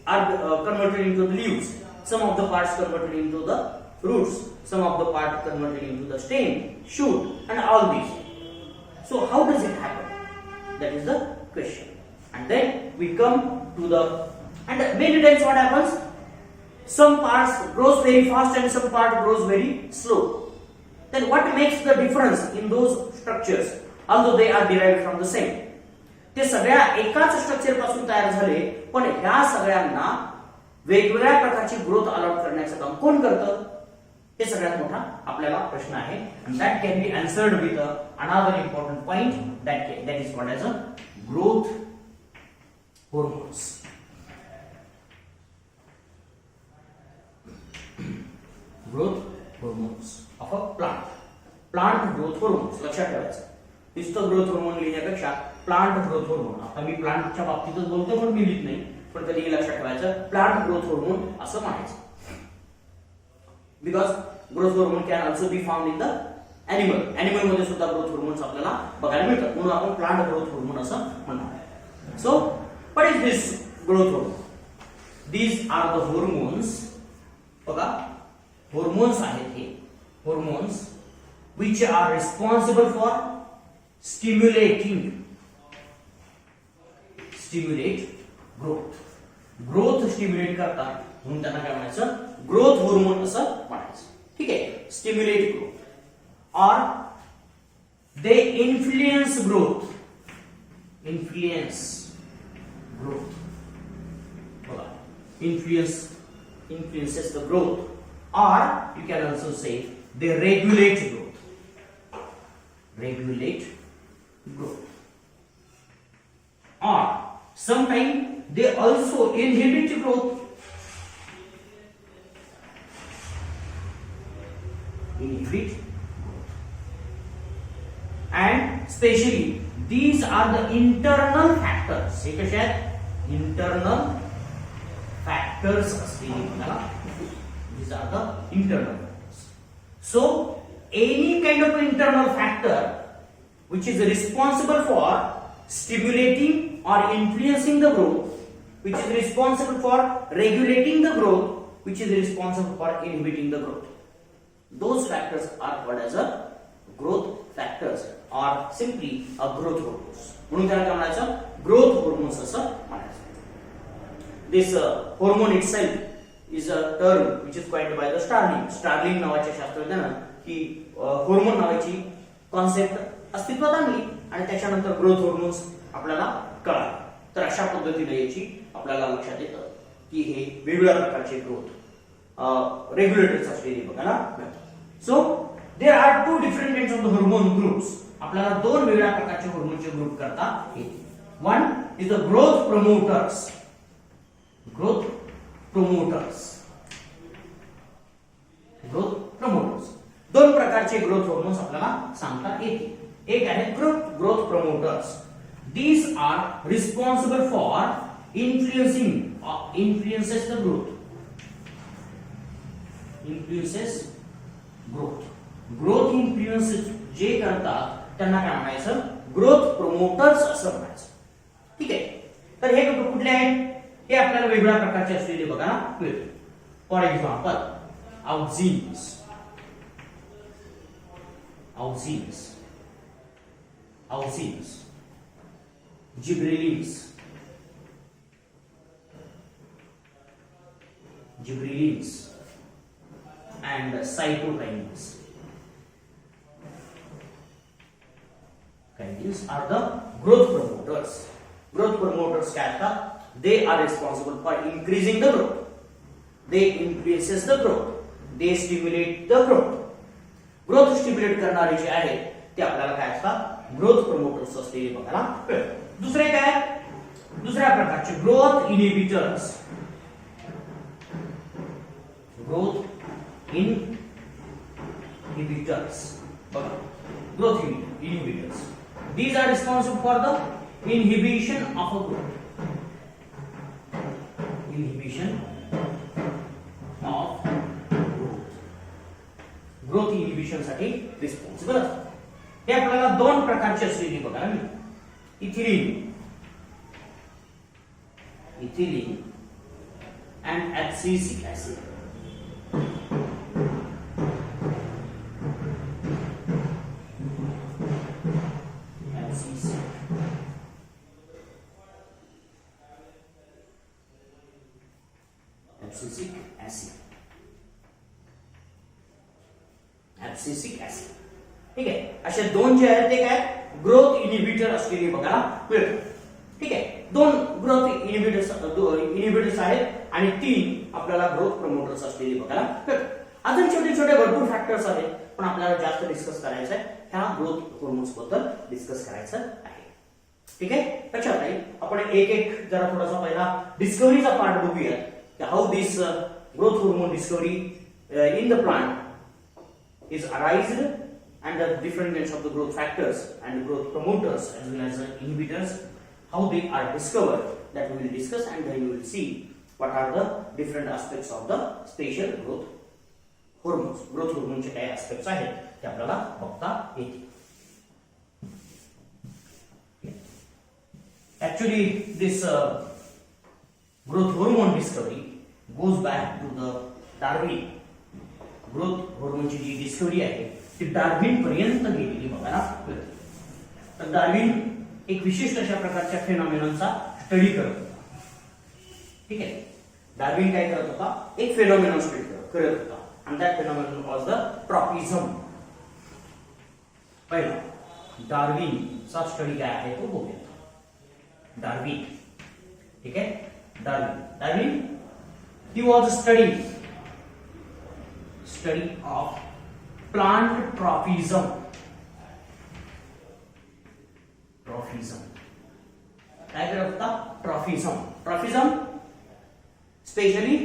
are converted into the leaves, some of the parts converted into the roots, some of the part converted into the stem, shoot, and all these. So how does it happen? That is the question. And then we come to the, and many times what happens, some parts grows very fast and some part grows very slow. Then what makes the difference in those structures, although they are derived from the same? ते सगळ्या एकाच structure पासून तयार झाले, पण ह्या सगळ्यांना वेगवेगळ्या प्रकारची ग्रोथ अलॉट करण्याचं काम कोण करतं, हे सगळ्यात मोठा आपल्याला प्रश्न आहे. and that can be answered with another important point, that is called as a growth hormones. Growth hormones of a plant. Plant growth hormones लक्षात ठेवायचं. नुसतं ग्रोथ हार्मोन लिहिण्यापेक्षा प्लांट ग्रोथ हार्मोन, आता मी प्लांटच्या बाबतीतच बोलतो पण मी लिहित नाही, पण कधी लक्षात ठेवायचं प्लांट ग्रोथ हार्मोन असं म्हणायचं. Because growth hormone can also be found in the animal. Animal मध्ये सुद्धा ग्रोथ हार्मोन्स आपल्याला बघायला मिळतात, म्हणून आपण प्लांट ग्रोथ हार्मोन असं म्हणणार. So what is this growth hormone? These are the hormones, बघा hormones आहेत हे hormones which are responsible for stimulate growth. Growth stimulate करतात, म्हणून त्यांना काय म्हणायचं, ग्रोथ हार्मोन असं म्हणायचं. ठीक आहे, स्टिम्युलेट ग्रोथ और दे इन्फ्लुएन्स ग्रोथ. बघा, influences the growth, or you can also say they regulate growth, or sometimes they also inhibit growth. And especially these are the internal factors. हे कसे आहेत, internal factors असतील मला. These are the internal factors. So any kind of internal factor which is responsible for stimulating or influencing the growth, which is responsible for regulating the growth, which is responsible for inhibiting the growth, those factors are called as a growth factors or simply a growth hormones. म्हणून त्याला काय म्हणायचं, growth hormones असं म्हणायचं. This hormone itself is a term which is coined by the Starling. Starling नावाच्या शास्त्रज्ञानं ही hormone नावाची concept अस्तित्वात आणली आणि त्याच्यानंतर ग्रोथ हार्मोन्स आपल्याला कळाले. तर अशा पद्धतीने याची आपल्याला लक्षात येतं की हे वेगवेगळ्या प्रकारचे ग्रोथ रेग्युलेटर्स असलेले बघायला मिळतात. So there are two different kinds of the hormone groups. आपल्याला दोन वेगळ्या प्रकारचे हार्मोनचे ग्रुप करता येतील. One is the growth promoters. Growth promoters. दोन प्रकारचे ग्रोथ हार्मोन्स आपल्याला सांगता येतील. एक आहे growth promoters. These are responsible for influences the growth. Influences growth. Growth influences जे करतात त्यांना काय म्हणायचं, ग्रोथ प्रमोटर्स असं म्हणायचं. ठीक आहे. तर हे कुठले आहेत, हे आपल्याला वेगवेगळ्या प्रकारचे असलेले बघायला मिळतील. For example auxins, gibberellins, and cytokines. These are the growth promoters. Growth promoters क्या असतात? They are responsible for increasing the growth. They influences the growth. They stimulate the growth. Growth stimulate करणारे जे आहेत ते आपल्याला काय असतात, ग्रोथ प्रमोटर्स असलेले बघायला मिळतात. दुसरे काय, दुसऱ्या प्रकारचे ग्रोथ इनहिबिटर्स. ग्रोथ इनहिबिटर्स बघा, growth inhibitors. These are responsible for the inhibition of a growth. Inhibition of growth. Growth inhibition साठी रिस्पॉन्सिबल असतात. हे आपल्याला दोन प्रकारचे असलेली बघायला मिळतात. Ethylene and abscisic acid. Abscisic acid. ठीक आहे. असे दोन जे आहेत ते काय, ग्रोथ इनहिबिटर असलेली बघायला मिळतात. ठीक आहे. दोन ग्रोथ इनहिबिटर्स आहेत आणि तीन आपल्याला ग्रोथ प्रमोटर्स असलेली बघायला मिळतात. अजून छोटे छोटे भरपूर फॅक्टर्स आहेत, पण आपल्याला जास्त डिस्कस करायचं आहे ह्या ग्रोथ हार्मोन्स बद्दल डिस्कस करायचं आहे. ठीक आहे. लक्षात राहील. आपण एक एक जरा थोडासा पहिला डिस्कवरीचा पार्ट बघूया की how this growth hormone discovery in the plant is arised and the different kinds of the growth factors and growth promoters as well as the inhibitors, how they are discovered, that we will discuss, and then you will see what are the different aspects of the special growth hormones. Growth hormones चे काय aspects आहेत ते आपल्याला बघता येतील. Actually this growth hormone discovery goes back to the Darwin. Growth हार्मोनची जी discovery आहे ती डार्विन पर्यंत गेलेली बघायला मिळते. तर डार्विन एक विशिष्ट अशा प्रकारच्या फेनॉमेनॉनचा स्टडी करत होता. ठीक आहे. डार्विन काय करत होता, एक फेनॉमेनॉन स्टडी करत होता आणि दॅट फेनॉमेनॉन वॉज द ट्रॉपिझम. पहिला डार्विनचा स्टडी काय आहे तो बघूया. डार्विन, ठीक आहे. Darwin he was study of plant trophism. काय करत होता, ट्रॉफिझम specially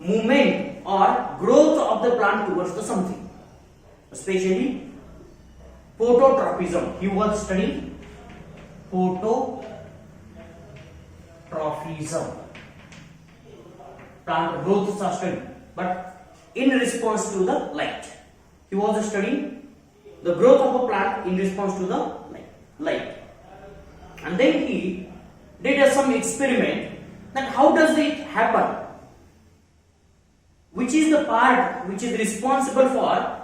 movement or growth of the plant towards the something, especially phototrophism. He was studying phototrophism, plant growth चा study, but in response to the light. He was studying the growth of a plant in response to the light. And then he did some experiment that how does it happen? Which is the part which is responsible for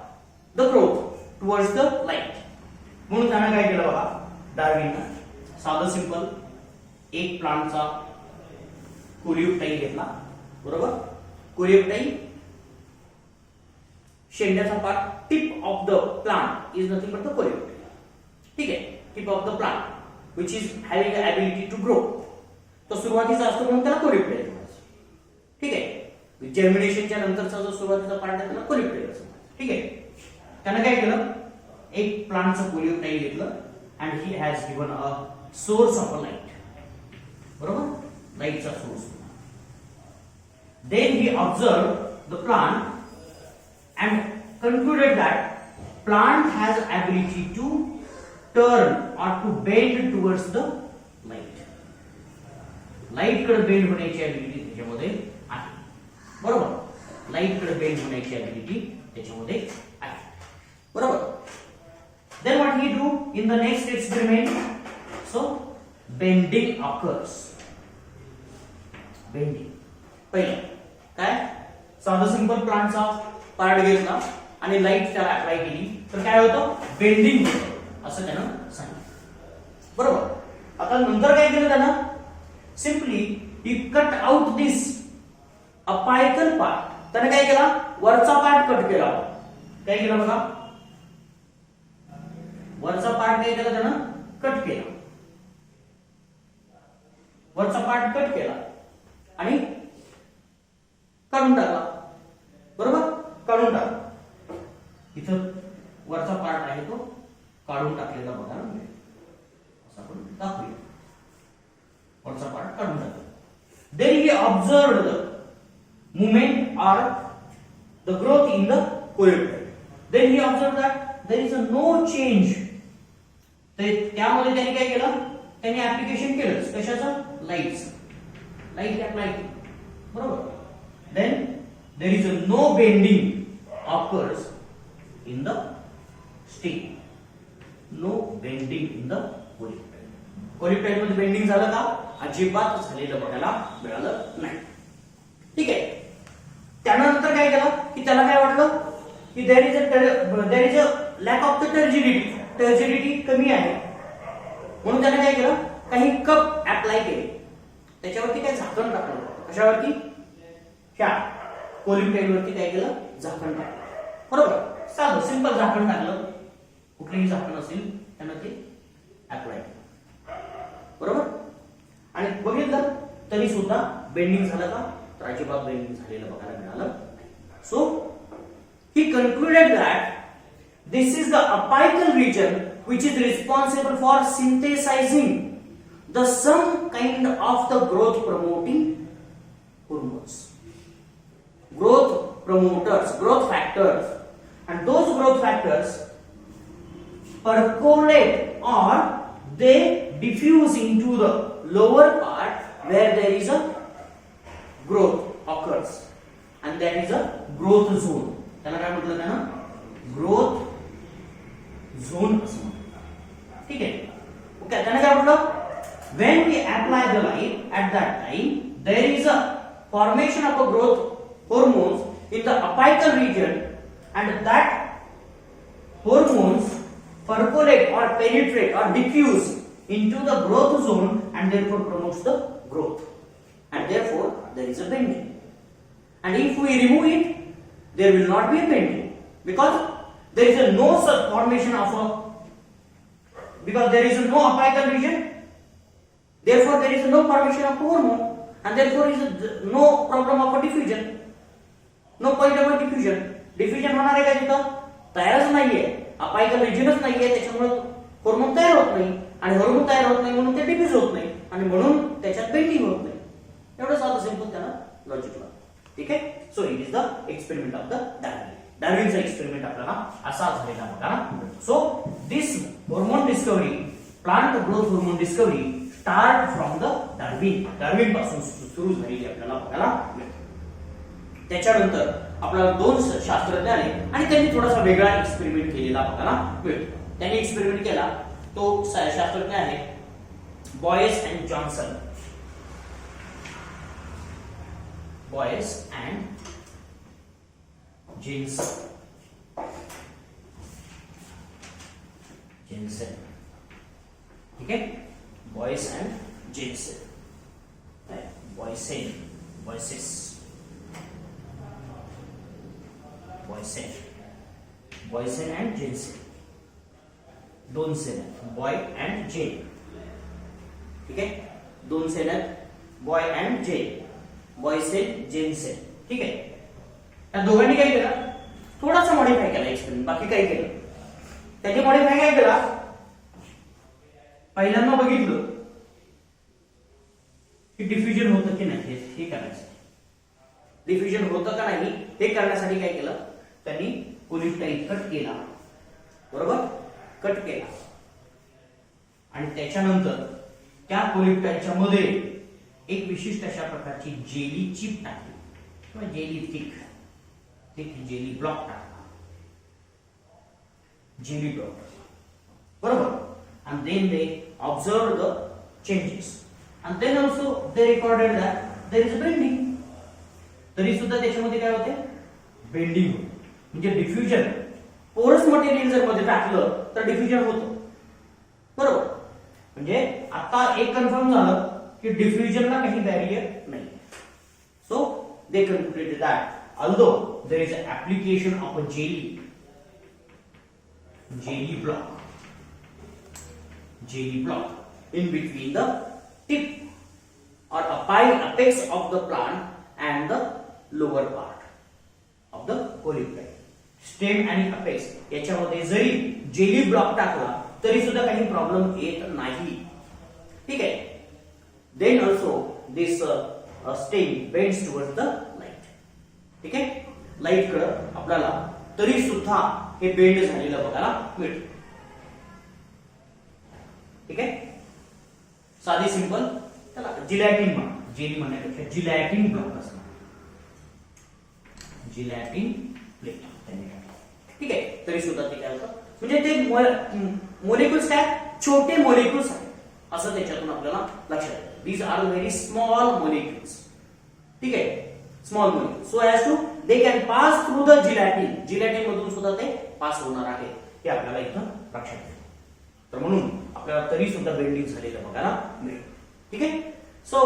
the growth towards the light? म्हणून त्याने काय केलं बघा, डार्विनने साधं simple एक प्लांटचा coleoptile घेतला. बरोबर. Coleoptile शेंड्याचा part, tip of the plant is nothing but the coleoptile. ठीक आहे. Tip of the plant which is having ability to grow. तो सुरुवातीचा असतो म्हणून त्याला कोरियोप्टाई म्हणायचं. ठीक आहे. जर्मिनेशनच्या नंतरचा जो सुरुवातीचा पार्ट आहे त्याला कोरियोप्टाई असं. ठीक आहे. त्याने काय केलं, एक प्लांटचं कोरियोप्टाई घेतलं and he has given a source of a light. बरोबर. लाईटचा source. Then he observe the plant and concluded that plant has ability to turn or to bend towards the light. Light कडे बेंड होण्याची ability त्याच्यामध्ये आहे. बरोबर, light कडे bend होण्याची ability त्याच्यामध्ये आहे. बरोबर. Then what he do in the next experiment? So bending occurs. Bending. पहिले काय, साधा सिंपल प्लांटचा पार्ट घेतला आणि लाईट त्याला अप्लाय केली तर काय होतं, बेंडिंग होतं असं त्यानं सांगितलं. बरोबर. आता नंतर काय केलं त्यानं, सिंपली ही कट आउट दिस अपायकल पार्ट. त्याने काय केला, वरचा पार्ट कट केला. काय केला बघा, वरचा पार्ट काय केला त्यानं, कट केला. वरचा पार्ट कट केला आणि काढून टाकला. बरोबर, काढून टाकला. इथं वरचा पार्ट आहे तो काढून टाकलेला बघा, असं आपण दाखवूया. वरचा पार्ट काढून टाकला. Then he observed the movement or the growth in the coleoptile. Then he observed that there is a no change. त्यामध्ये त्यांनी काय केलं, त्यांनी ऍप्लिकेशन केलं कशाचं, लाईटचं. लाईट अप्लाय केली. बरोबर. Then there is a no bending occurs in the stem. No bending in the coleoptile. कोलिप्टाईल मध्ये बेंडिंग झालं का, अजिबात झालेलं बघायला मिळालं नाही. ठीक आहे. त्यानंतर काय केलं की त्याला काय वाटलं की there is a lack of the turgidity. Turgidity कमी आहे म्हणून त्याने काय केलं, काही कप अप्लाय केले, त्याच्यावरती काय झाकण टाकलं. कशावरती, ह्या कोलिप्टाईल वरती काय केलं, झाकण टाकलं. बरोबर, साधं सिंपल झाकण टाकलं, कुठलंही झाकण असेल त्यानं ते अप्लाय केलं. बरोबर. आणि बघितलं तरी सुद्धा बेंडिंग झालं का, तर अजिबात बेंडिंग झालेलं बघायला मिळालं. So he concluded that this is the apical region which is responsible for synthesizing the some kind of the growth promoting hormones, growth promoters, growth factors, and those growth factors percolate or they diffuse into the lower part where there is a growth occurs, and that is a growth zone. त्याला काय म्हटलं त्यानं, growth zone असं. ठीक आहे. Okay. त्याने काय म्हटलं, when we apply the light at that time there is a formation of a growth hormones in the apical region and that hormones percolate or penetrate or diffuse into the growth zone and therefore promotes the growth, and therefore there is a bending. And if we remove it, there will not be a bending because there is a no such formation of a, because there is a no apical region, therefore there is a no formation of hormone, and therefore is a no problem of a diffusion, no point of a diffusion. Diffusion होणार आहे का, तिथं तयारच नाहीये, apical रिजनच नाहीये, त्याच्यामुळे hormone तयार होत नाही, आणि हार्मोन तयार होत नाही म्हणून ते डिफ्यूज होत नाही, आणि म्हणून त्याच्यात बेंडिंग होत नाही. एवढं साधं सिंपल त्याला लॉजिक लागतं. ठीक आहे. So it is the experiment of the Darwin. डार्विनचा एक्सपेरिमेंट आपल्याला असा झालेला बघा. So this hormone discovery, plant growth hormone discovery start from the Darwin. Darwin पासून सुरू झालेली आपल्याला बघायला मिळते. त्याच्यानंतर आपल्याला दोन शास्त्रज्ञ आले आणि त्यांनी थोडासा वेगळा एक्सपेरिमेंट केलेला बघायला मिळतो. त्यांनी एक्सपेरिमेंट केला तो शास्त्रज्ञ आहे Boyce and Johnson. Boyce and Jensen. ठीक है. Boyce and Jensen, Boysen, Boyces, Boysen, Boysen and Jensen. दोन सेल आहेत, बॉय अँड जेन. ठीक आहे. दोन सेल आहेत, boy and Jen, Boysen, Jensen. ठीक आहे. या दोघांनी काय केलं, थोडासा मॉडिफाय केला एक्सपेरिमेंट, बाकी काय केलं त्याची मॉडिफाय काय केला. पहिल्यांदा बघितलं की डिफ्युजन होतं की नाही हे करण्यासाठी, डिफ्युजन होतं का नाही हे करण्यासाठी काय केलं, त्यांनी कोलिप्टाईल कट केला, बरोबर, कट केला आणि त्याच्यानंतर त्या कोलिप्टाईलच्या मध्ये एक विशिष्ट अशा प्रकारची जेली चिप टाकली किंवा जेली थिक जेली ब्लॉक टाकला, जेली ब्लॉक, बरोबर. And then they observed the changes and then also they recorded that there is a bending. तरी सुद्धा त्याच्यामध्ये काय होते, बेंडिंग होते. म्हणजे डिफ्युजन, पोरस मटेरियल जर मध्ये टाकलं तर डिफ्युजन होतं, बरोबर. म्हणजे आता एक कन्फर्म झालं की डिफ्युजनला काही बॅरियर नाही. So they concluded that although there is a application of a jelly block in between the tip or apex of the plant and the lower part of the polyptile. Stem आणि apex याच्यामध्ये जरी jelly block टाकला तरी सुद्धा काही problem येत नाही, ठीक आहे. Then also this stem bends towards the light, ठीक आहे. लाईट कडे आपल्याला तरी सुद्धा हे बेंड झालेलं बघायला मिळतं, ठीक आहे. साधी सिंपल त्याला जिलॅटिन म्हणा, जेली म्हणण्यापेक्षा जिलॅटिन ब्लॉक असणार, जिलॅटिन प्लेट, ठीक आहे. तरी सुद्धा ते काय होतं, म्हणजे ते मोलिक्युल्स काय, छोटे मोलिक्युल्स आहेत असं त्याच्यातून आपल्याला लक्षात येतं. These are very small molecules, ठीक आहे, small molecules. So as to they can pass through the gelatin मधून सुद्धा ते पास होणार आहे, हे आपल्याला इथं लक्षात येतं. तर म्हणून आपल्याला तरी सुद्धा बेंडिंग झालेलं बघायला मिळेल, ठीक आहे. So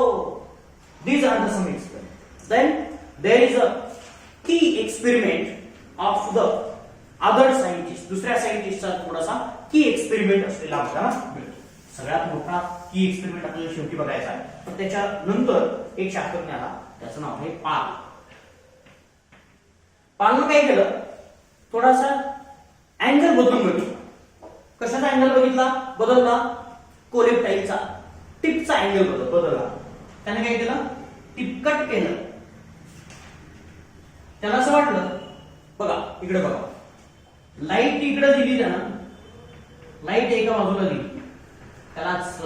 these are the some experiment. Then there is a key experiment of the other scientist, दुसऱ्या सायंटिस्टचा थोडासा की एक्सपेरिमेंट असलेला आपल्याला मिळतो. सगळ्यात मोठा की एक्सपेरिमेंट आपल्याला शेवटी बघायचा आहे, पण त्याच्यानंतर एक शास्त्रज्ञ आला, त्याचं नाव आहे पाल. पालनं काय केलं, थोडासा अँगल बदलून बघितला. कशाचा अँगल बदलला, कोलिप्टाईलचा टिपचा अँगल बदलला. त्याने काय केलं, टिप कट केलं. त्याला असं वाटलं, बघा इकडे बघा, लाईट इकडे दिली त्यानं, लाईट एका बाजूला दिली, त्यालाच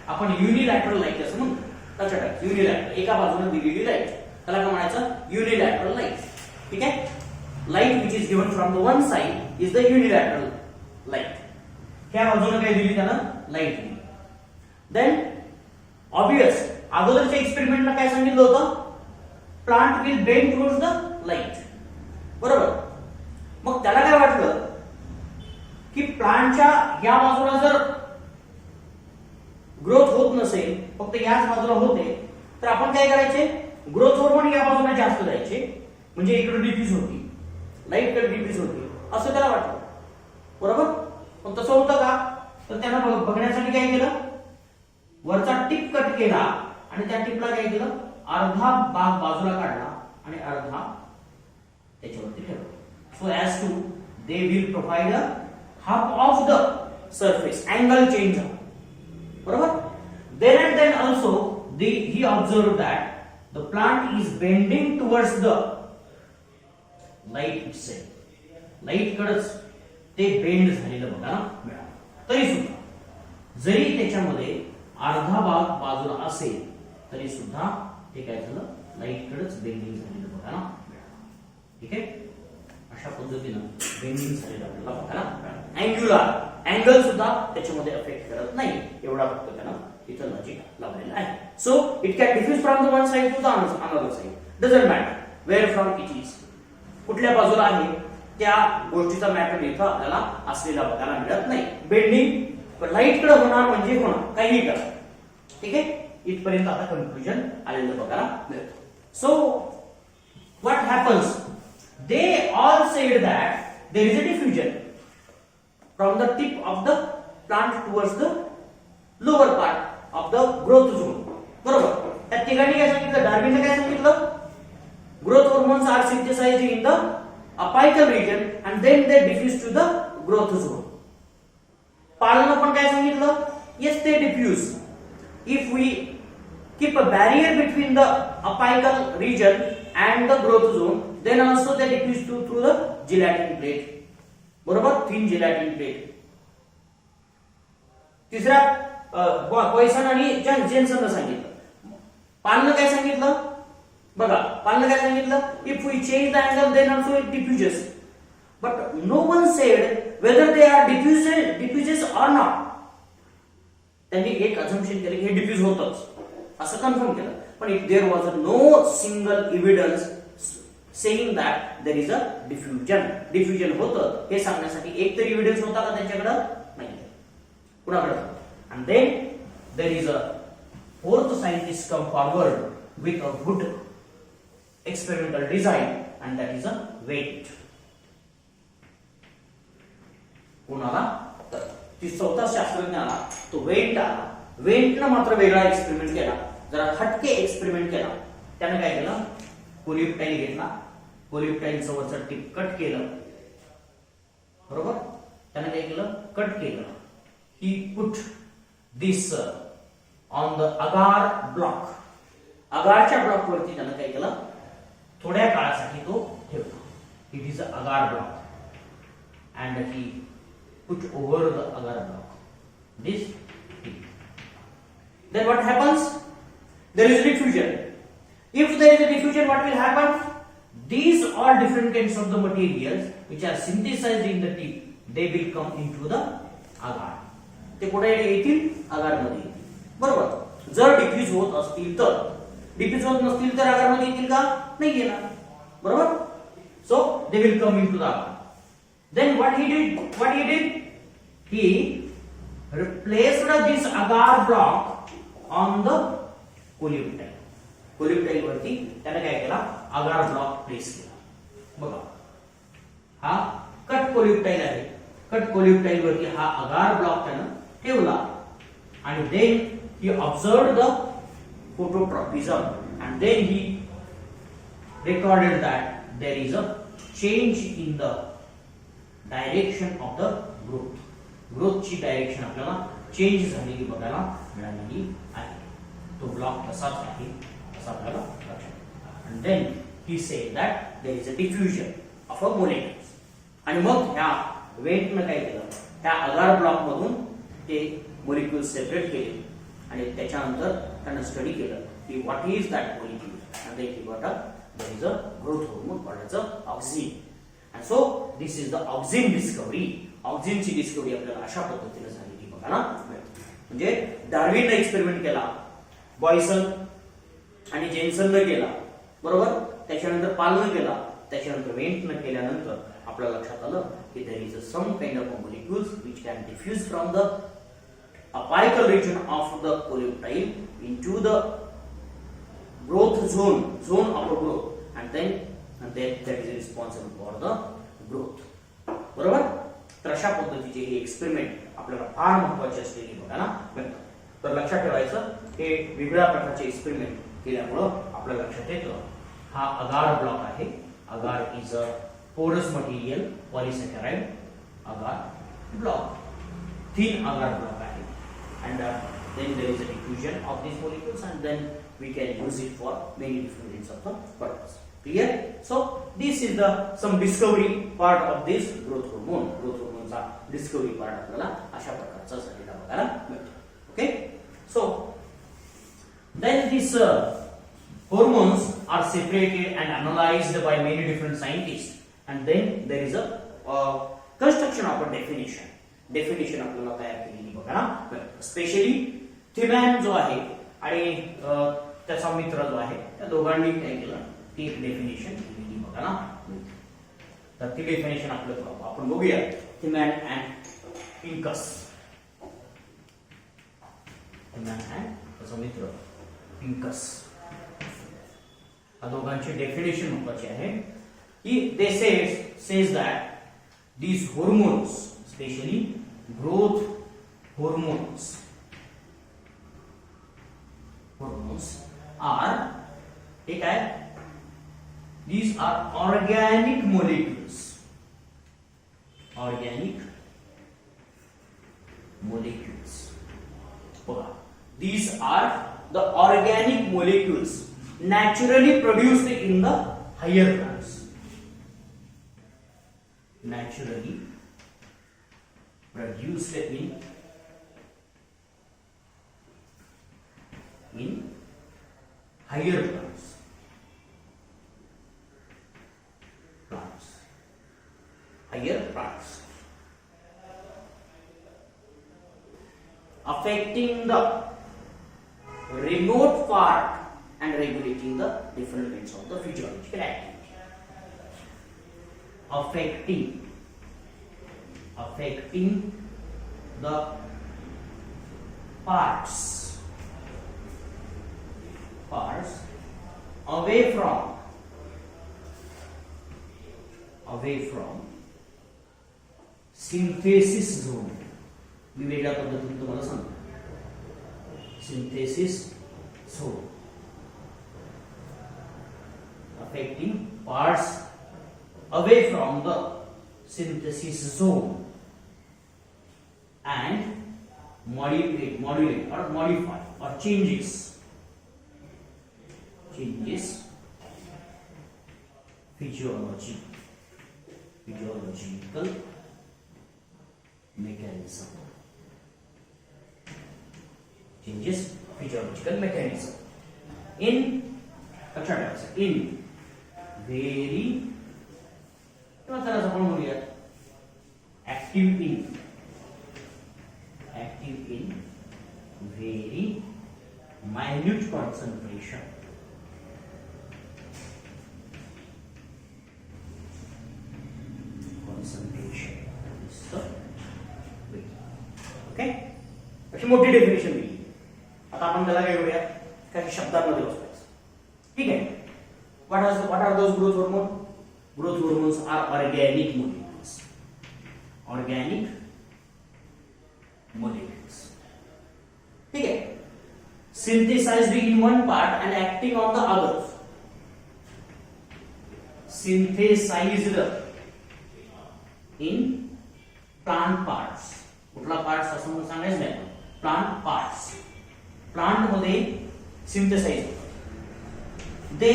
आपण युनिलॅटरल लाईट असं म्हणतो. लक्षात ठेवा, युनिलॅटरल एका बाजूने दिलेली लाईट, त्याला काय म्हणायचं, युनिलॅटरल लाईट, ठीक आहे. Light which is given from the one side is the unilateral light. ह्या बाजूने काय दिली त्यानं, लाईट दिली. देन ऑब्वियस अगोदरच्या एक्सपेरिमेंटला काय सांगितलं होतं, plant will bend towards the light, बरोबर. मग त्याला काय वाटलं की प्लांटच्या या बाजूला जर ग्रोथ होत नसेल, फक्त याच बाजूला होते, तर आपण काय करायचे, ग्रोथ हॉर्मोन या बाजूला जास्त द्यायचे, म्हणजे इकडे डिफ्यूज होती, लाईट कडे डिफ्यूज होती, असं त्याला वाटलं, बरोबर. पण तसं होतं का, तर त्यानं बघण्यासाठी काय केलं, वरचा टिप कट केला आणि त्या टिपला काय केलं, अर्धा भाग बाजूला काढला आणि अर्धा त्याच्यावरती ठेवला. So as to they will provide a half of the surface, angle change झाला, बरोबर. Then and then also he observe that the plant is bending towards the light itself. Light कडेच ते बेंड झालेलं बघायला मिळालं. तरी सुद्धा जरी त्याच्यामध्ये अर्धा भाग बाजूला असेल तरी सुद्धा ते काय झालं, लाईट कडेच बेंडिंग झालेलं बघायला मिळालं, ठीक आहे. अशा पद्धतीनं बेंडिंग झालेलं आपल्याला बघायला मिळालं. अँग्युलर अँगल सुद्धा त्याच्यामध्ये अफेक्ट करत नाही, एवढा फक्त त्यानं इथं लॉजिक लावलेलं आहे. So it can diffuse from the one side to the another side, doesn't matter where from it is, कुठल्या बाजूला आहे त्या गोष्टीचा मॅटर इथं आपल्याला असलेला बघायला मिळत नाही. बेंडिंग लाईट कडे होणार म्हणजे होणार, काही करा, ठीक आहे. इथपर्यंत आता कन्क्लुजन आलेलं बघायला मिळतं. So what happens, they all said that there is a diffusion from the tip of the plant towards the lower part of the growth zone, बरोबर. त्या ठिकाणी काय सांगितलं, डार्विनने काय सांगितलं, growth hormones are synthesized in the apical region and then they diffuse to the growth zone. पालनं पण काय सांगितलं, yes they diffuse if we keep a barrier between the apical region and the growth zone, then also they diffuse through the gelatin plate. बरोबर, thin gelatin plate. तिसरा Poisson आणि जेन्सननं सांगितलं. पालनं काय सांगितलं बघा, पालनं काय सांगितलं, if we change the angle then also it diffuses, but no one said whether they are diffuses or not. त्यांनी एक अझम्पशन केलं की हे डिफ्यूज होतच असं कन्फर्म केलं, पण if there was no single evidence saying that there is a diffusion होतं हे सांगण्यासाठी एक तरी एव्हिडन्स होता का त्यांच्याकडे? नाही. कुणाकडे? and then there is a fourth scientist come forward with a good experimental design, and that is a weight. कोणाला? तर ती चौथा शास्त्रज्ञ आला, तो वेंट आला. वेंटनं मात्र वेगळा एक्सपेरिमेंट केला, जरा हटके एक्सपेरिमेंट केला. त्याने काय केलं, कोलिप्टाईल घेतला, कोलिप्टाईलचं वरचं टिप कट केलं. बरोबर, त्याने काय केलं, कट केलं. He put this on the agar block. अगारच्या ब्लॉक वरती त्यानं काय केलं, थोड्या काळासाठी तो ठेवला. It is a agar block and he put over the agar block this. Then what happens? There is diffusion. If there is a diffusion, what will happen? These all different kinds of the materials which are synthesized in the tip, they will come into the agar. ते कुठे येतील? agar मध्ये येतील. बरोबर. जर diffuse होत असतील तर, डिफ्यूज होत नसतील तर agar मध्ये येतील का? नाही येणार. बरोबर. So they will come into the agar. Then what he did? He replaced this agar block on the कोलिप्टाईल. कोलिप्टाईल वरती त्याने काय केला, अगार ब्लॉक प्लेस केला. बघा, हा कट कोलिप्टाईल आहे. कट कोलिप्टाईल वरती हा अगार ब्लॉक त्यानं ठेवला आणि then he observed the phototropism and then he recorded that there is a change in the direction of the growth. ग्रोथची डायरेक्शन आपल्याला चेंज झालेली बघायला मिळालेली आहे. तो ब्लॉक तसाच आहे असं आपल्याला लक्षात येतं. and then he said that there is a diffusion of a molecules. आणि मग ह्या वेंटनं काय केलं, ह्या अगार ब्लॉक मधून ते मोलिक्युल्स सेपरेट केले आणि त्याच्यानंतर त्यानं स्टडी केलं की what is that molecule and then he got a there is a growth hormone called as a auxin. and so this is the auxin discovery. ऑक्झिनची डिस्कवरी आपल्याला अशा पद्धतीने झालेली बघायला मिळते. म्हणजे डार्विनने एक्सपेरिमेंट केला, बॉयसन आणि जेन्सनने केला, बरोबर, त्याच्यानंतर पालनं केला, त्याच्यानंतर वेंटनं केल्यानंतर आपल्या लक्षात आलं की there is some kind of molecules which can diffuse from the apical region of the coleoptile into the growth zone of growth and then that is responsible for the growth. बरोबर. तर अशा पद्धतीचे हे एक्सपेरिमेंट आपल्याला फार महत्त्वाचे असलेले बघायला मिळतात. तर लक्षात ठेवायचं, हे वेगळ्या प्रकारचे एक्सपेरिमेंट केल्यामुळं आपल्या लक्षात येतं हा अगार ब्लॉक आहे. अगार is a porous material polysaccharide agar block, thin agar block आहे. and then there is a diffusion of these molecules and then we can use it for many different kinds of the purpose. Clear? So this is the some discovery part of this growth hormone. Growth hormone चा discovery part आपल्याला अशा प्रकारचा झालेला बघायला मिळतो. Okay? So then these hormones are separated and analyzed by many different scientists, and then there is a construction of a definition. Definition आपल्याला तयार केलेली बघायला मिळतो. स्पेशली थिमॅन जो आहे आणि त्याचा मित्र जो आहे, त्या दोघांनी काय केलं, ती एक डेफिनेशन केलेली बघायला मिळते. तर ती डेफिनेशन आपण बघूया. Thimann and Pincus. Thimann and त्याचा मित्र पिंकस, या दोघांची डेफिनेशन महत्वाची आहे की they says that these hormones, especially growth hormones are, ठीक है, these are organic molecules. Organic molecules. These are the organic molecules naturally produced in the higher plants. Naturally produced in higher plants. Higher plants. Affecting the remote part and regulating the different kinds of the physiological activity. Affecting the parts away from synthesis zone. मी वेगळ्या पद्धतीने तुम्हाला सांगतो. Synthesis zone. Affecting parts away from the synthesis zone and modulate or modify or changes physiological mechanism. Changes physiological mechanism in very active in very minute concentration. Is the way. Okay? अशी मोठी definition दिली. आता आपण त्याला काय करूया, काही शब्दांमध्ये बसवायचं. ठीक आहे. What are those growth hormones? Growth hormones are organic molecules. ठीक है. Synthesized in one part and acting on the others. Synthesized in plant parts. कुठला पार्ट्स असं म्हणून सांगायचं नाही. Plant parts. प्लांट मध्ये सिंथेसाइज होतात. दे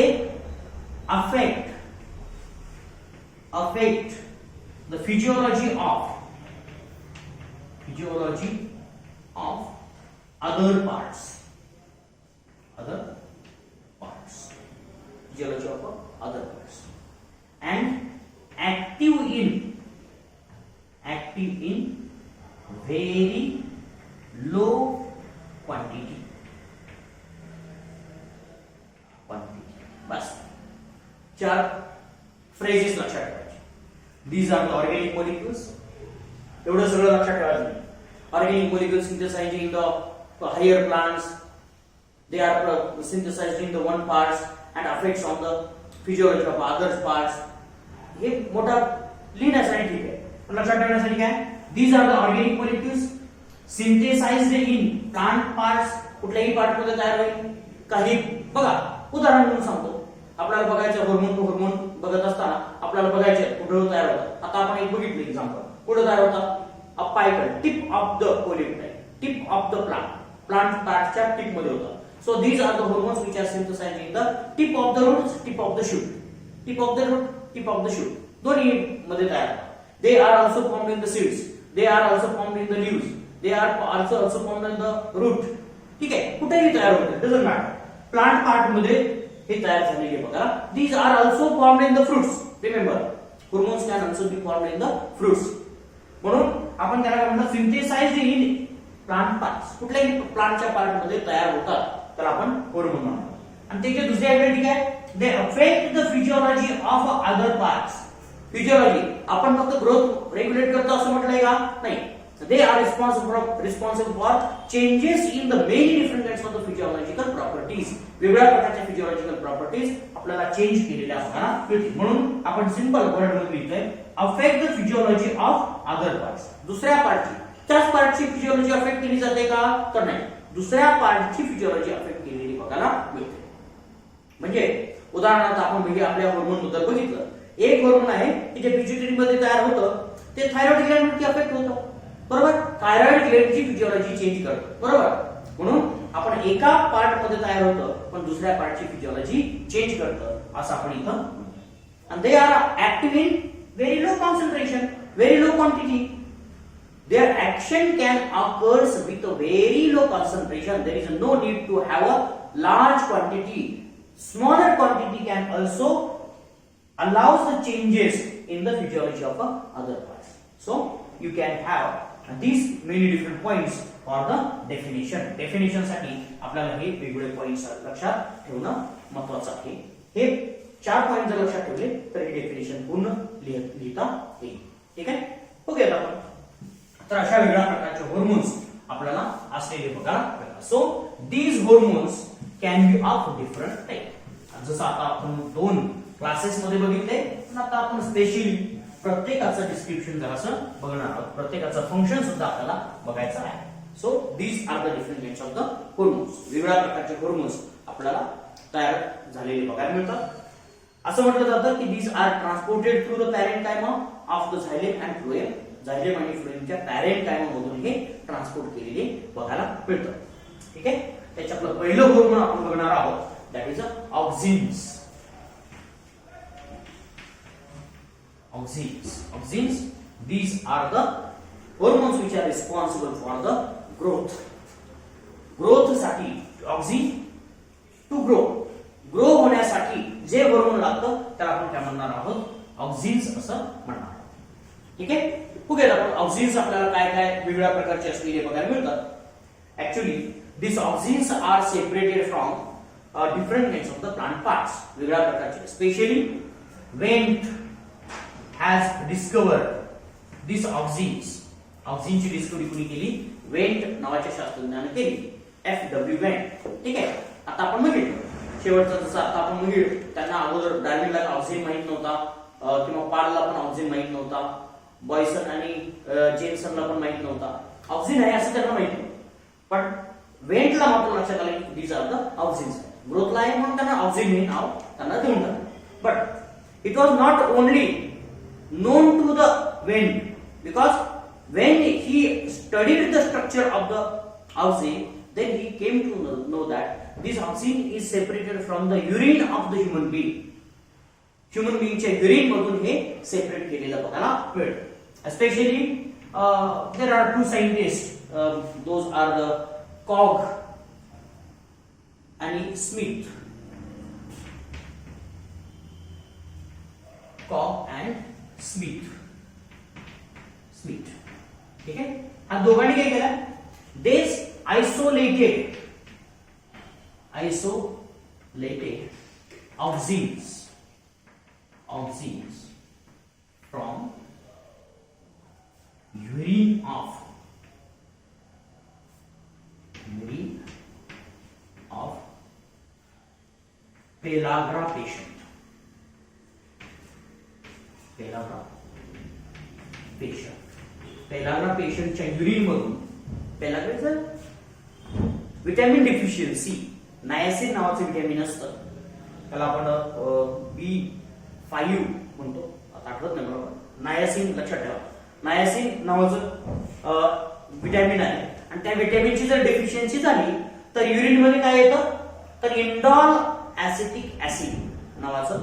affect the physiology of other parts. Physiology of other parts and active in very low quantity. Bus 4 phrases लक्षात ठेवायचे. These are the organic molecules. एवढं सगळं लक्षात ठेवायचं. Organic molecules synthesized in the higher plants. They are synthesized in the one parts and affects on the physiology of other parts. हे मोठा लिहिण्यासाठी ठीक आहे. पण लक्षात ठेवण्यासाठी काय? These are the organic molecules synthesized in plant parts. कुठल्याही पार्ट मध्ये तयार होईल. काही बघा उदाहरण म्हणून सांगतो. आपल्याला बघायचं हार्मोन बघत असताना आपल्याला बघायचे कुठे तयार होतात. आता आपण एक बघितलं एक्झाम्पल. कुठे तयार होतात? Apical tip of the coleoptile, tip of the plant पार्टच्या टिप मध्ये होतात. So these are the hormones which are synthesised in the tip of the roots, tip of the shoot. Tip of the root, tip of the shoot दोन्ही मध्ये तयार होतात. They are also formed in the seeds, they are also formed in the leaves, they are also formed in the root. ठीक आहे. कुठेही तयार होते, doesn't matter. Plant part मध्ये हे तयार झालेले बघा. These are also formed in the fruits. Remember, hormones can also be formed in the fruits. म्हणून आपण त्याला काय म्हणतो, सिंथेसाइज्ड इन प्लांट पार्ट्स. कुठल्याही प्लांटच्या पार्ट मध्ये तयार होतात त्याला आपण हार्मोन म्हणतो. आणि त्याची दुसरी ऍबिलिटी काय? They affect the physiology of other parts. Physiology आपण फक्त ग्रोथ रेग्युलेट करतो असं म्हटलंय का? नाही. They are responsible for changes in the many different kinds of the physiological properties. वेगवेगळ्या प्रकारच्या physiological properties आपल्याला चेंज केलेल्या असताना मिळतील. म्हणून आपण सिंपल वर्ड मध्ये लिहितोय affect the physiology of other parts. दुसऱ्या पार्टची, त्याच पार्टची फिजियोलॉजी अफेक्ट केली जाते का? तर नाही. दुसऱ्या पार्टची फिजियोलॉजी अफेक्ट केलेली बघायला मिळते. म्हणजे उदाहरणार्थ आपण म्हणजे आपल्या हार्मोन बद्दल बघितलं. एक हार्मोन आहे की जे पिट्युटरी मध्ये तयार होतं, ते थायरॉइड ग्लॅंड वरती अफेक्ट होतं. बरोबर. थायरॉइड ग्लॅंडची फिजियोलॉजी चेंज करतो. बरोबर. म्हणून आपण एका पार्ट मध्ये तयार होतं पण दुसऱ्या पार्टची फिजिओलॉजी चेंज करतं असं आपण इथं म्हणतो. And they are active in very low concentration, very low quantity. Their action can occur with a very low concentration. There is no need to have a large quantity. Smaller quantity can also allows the changes in the physiology of other parts. So you can have these many different points for the definition. Definition साठी आपल्याला हे वेगवेगळे points लक्षात ठेवणं महत्त्वाचं आहे. हे 4 point जर लक्षात ठेवले तर हे डेफिनेशन पूर्ण लिहिता येईल. ठीक आहे. ओके. आपण तर अशा वेगळ्या प्रकारचे हार्मोन्स आपल्याला असलेले बघायला मिळतात. So these hormones can be of different type. जसं आता आपण 2 क्लासेस मध्ये बघितले, पण आता आपण स्पेशली प्रत्येकाचं डिस्क्रिप्शन जरासं बघणार आहोत. प्रत्येकाचं फंक्शन सुद्धा आपल्याला बघायचं आहे. So these are the different names of the hormones. वेगवेगळ्या प्रकारचे हार्मोन्स आपल्याला तयार झालेले बघायला मिळतात. असं म्हटलं जातं की these are transported through the parenchyma of the xylem and phloem. Xylem आणि फ्लोएमच्या पॅरेंकाइमा मधून हे ट्रान्सपोर्ट केलेले बघायला मिळतं. ठीक आहे. त्याच्यातलं पहिलं हार्मोन आपण बघणार आहोत, that is auxins. Auxins. These are the hormones which are responsible for the growth. Growth साठी ऑक्झिन टू ग्रो होण्यासाठी जे हार्मोन लागतं त्याला आपण काय म्हणणार आहोत, ऑक्झिन्स असं म्हणणार आहोत. ठीक आहे. बघूया आपण ऑक्झिन्स आपल्याला काय काय वेगवेगळ्या प्रकारचे असलेले बघायला मिळतात. Actually this auxins are separated from different names of the plant parts. वेगवेगळ्या प्रकारचे specially Went has discovered this auxins. ऑक्झिनची डिस्कवरी कुणी केली? वेंट नावाच्या शास्त्रज्ञाने केली. FW Went. ठीक आहे. आता आपण बघितलं शेवटचं जसं आता आपण बघितलं त्यांना अगोदर डार्विनला ऑक्झिन माहित नव्हता किंवा पार्लला पण ऑक्झिन माहित नव्हता, बॉयसन आणि जेम्सनला पण माहित नव्हता. ऑक्झिन आहे असं त्यांना माहित नव्हतं, पण वेंटला मात्र लक्षात आलं की दीज आर द ऑक्झिन्स. ग्रोथला आहे म्हणून त्यांना ऑक्झिन हे नाव त्यांना देऊन टाकलं. But it was not only known to the Wendt, because when he studied the structure of the auxin, then he came to know that this auxin is separated from the urine of the human being. Human being च्या urine मधून हे separate केलेलं बघायला मिळतं. Especially there are 2 scientists, those are the Koch आणि Smith. Koch and Smith. ठीक आहे. हा दोघांनी काय केलं, these isolated auxins from urine of pellagra patient. Pellagra पेशंटच्या युरिन मधून पेलाग्राचं विटॅमिन डिफिशियन्सी, नायसिन नावाचं विटॅमिन असतं, त्याला आपण B5 म्हणतो, आता आठवत नाही बरोबर. नायसिन लक्षात ठेवा. नायसिन नावाचं विटॅमिन आहे आणि त्या विटॅमिनची जर डेफिशियन्सी झाली तर युरिन मध्ये काय येतं, तर इंडॉल ऍसिटिक ऍसिड नावाचं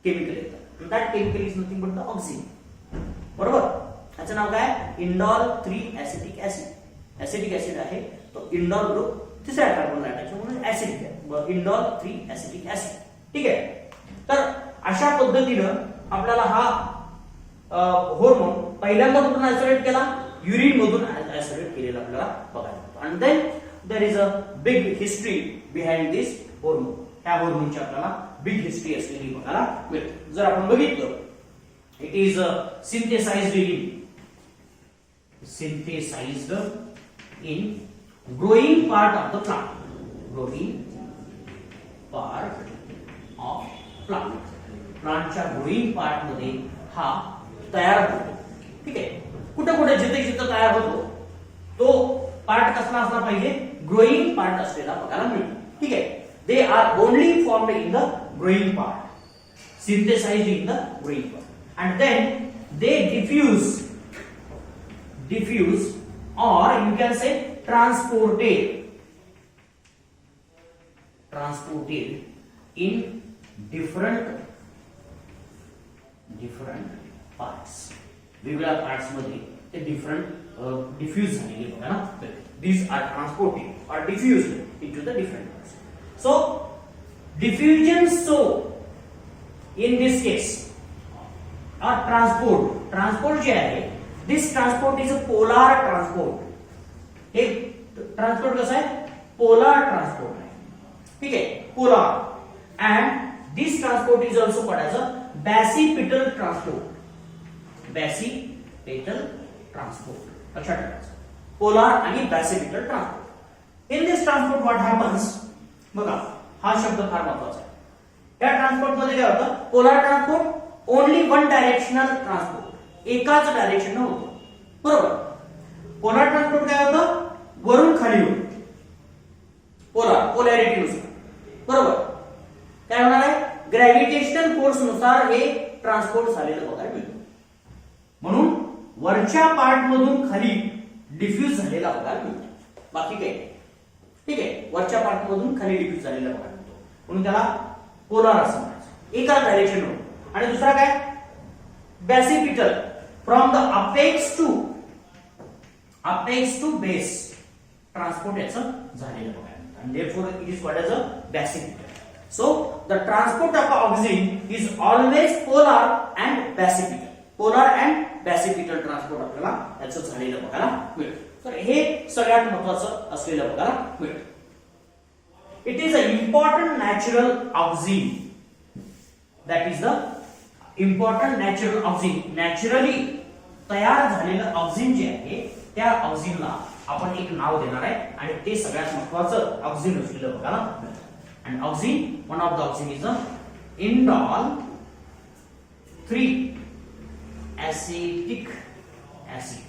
केमिकल येतं. That chemical is nothing but the auxin. बरोबर. त्याचं नाव काय, इंडॉल 3 ऍसिटिक ऍसिड. ऍसिटिक ऍसिड आहे तो इंडॉल ग्रुप तिसऱ्या कार्बनला अटॅच म्हणून ऍसिडिक आहे. इंडॉल 3 ऍसिटिक ऍसिड. ठीक आहे. तर अशा पद्धतीनं आपल्याला हा हार्मोन पहिल्यांदा कुठून आयसोलेट केला, युरिन मधून आयसोलेट केलेला आपल्याला बघायला मिळतो. आणि then there is a big history behind this hormone. ह्या हार्मोनची आपल्याला बिग हिस्ट्री असलेली बघायला मिळते. जर आपण बघितलं, it is synthesized in growing part of the plant. प्लांटच्या ग्रोइंग पार्ट मध्ये हा तयार होतो. ठीक आहे. कुठे कुठे जिथे जिथे तयार होतो तो पार्ट कसला असला पाहिजे, ग्रोइंग पार्ट असलेला बघायला मिळतो. ठीक आहे. They are only formed in the growing part, synthesized in the growing part, and then they diffuse, or you can say transported transported in different parts, वेगवेगळ्या पार्ट्स मध्ये ते डिफरंट डिफ्यूज झालेले बघा ना. These are transported or diffused into the different parts. So diffusion, so in this case or transport जे आहे, this transport is a polar transport. हे transport कसं आहे, पोलार ट्रान्सपोर्ट आहे, ठीक आहे, polar. and this transport is also called as a basipetal transport. basipetal transport लक्षात ठेवायचं, पोलार आणि basipetal transport. In this transport what happens, बघा हा शब्द फार महत्वाचा आहे. या ट्रान्सपोर्ट मध्ये काय होतं, polar transport only one directional transport, एकाच डायरेक्शन होतं, बरोबर. पोलार ट्रान्सपोर्ट काय होतं, वरून खाली होतं, पोलॅरिटी नुसार, बरोबर. काय होणार आहे, ग्रॅव्हिटेशनल फोर्स नुसार हे ट्रान्सपोर्ट झालेलं बघायला मिळतं. म्हणून वरच्या पार्ट मधून खाली डिफ्यूज झालेला बघायला मिळतो, बाकी काही नाही, ठीक आहे. वरच्या पार्ट मधून खाली डिफ्यूज झालेला बघायला मिळतो, म्हणून त्याला पोलार असं म्हणायचं, एका डायरेक्शन वर. आणि दुसरा काय, basipetal, from the apex to base transport याचं झालेलं बघायला मिळतं. आणि therefore it is called as a basipital. So the transport of oxygen is always polar and basipital. Polar and basipetal transport आपल्याला याचं झालेलं बघायला मिळतं. तर हे सगळ्यात महत्वाचं असलेलं बघायला मिळतं. It is a important natural oxygen, that is the important natural oxygen. Naturally तयार झालेलं ऑक्सिजन जे आहे, त्या ऑक्सिजनला आपण एक नाव देणार आहे आणि ते सगळ्यात महत्वाचं ऑक्सिजन असलेलं बघायला मिळतं. And auxin, one of the auxin is a indole 3 acetic acid,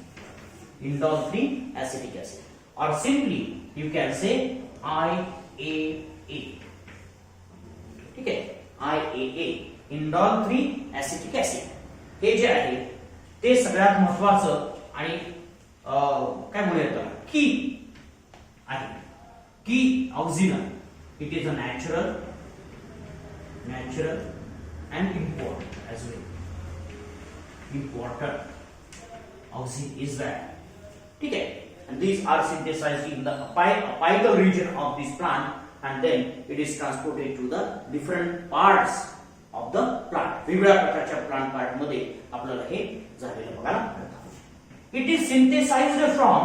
indol 3 acetic acid, or simply you can say IAA, ठीक आहे, IAA, indol 3 acetic acid. हे जे आहे ते सगळ्यात महत्वाचं आणि काय म्हणूया की आहे, की oxygen, it is a natural and important as well. Important oxygen is that, ठीक है. And these are synthesized in the apical region of this plant and then it is transported to the different parts of the plant. वेगवेगळ्या प्रकारच्या plant part मध्ये आपल्याला हे झालेलं बघायला मिळतं. It is synthesized from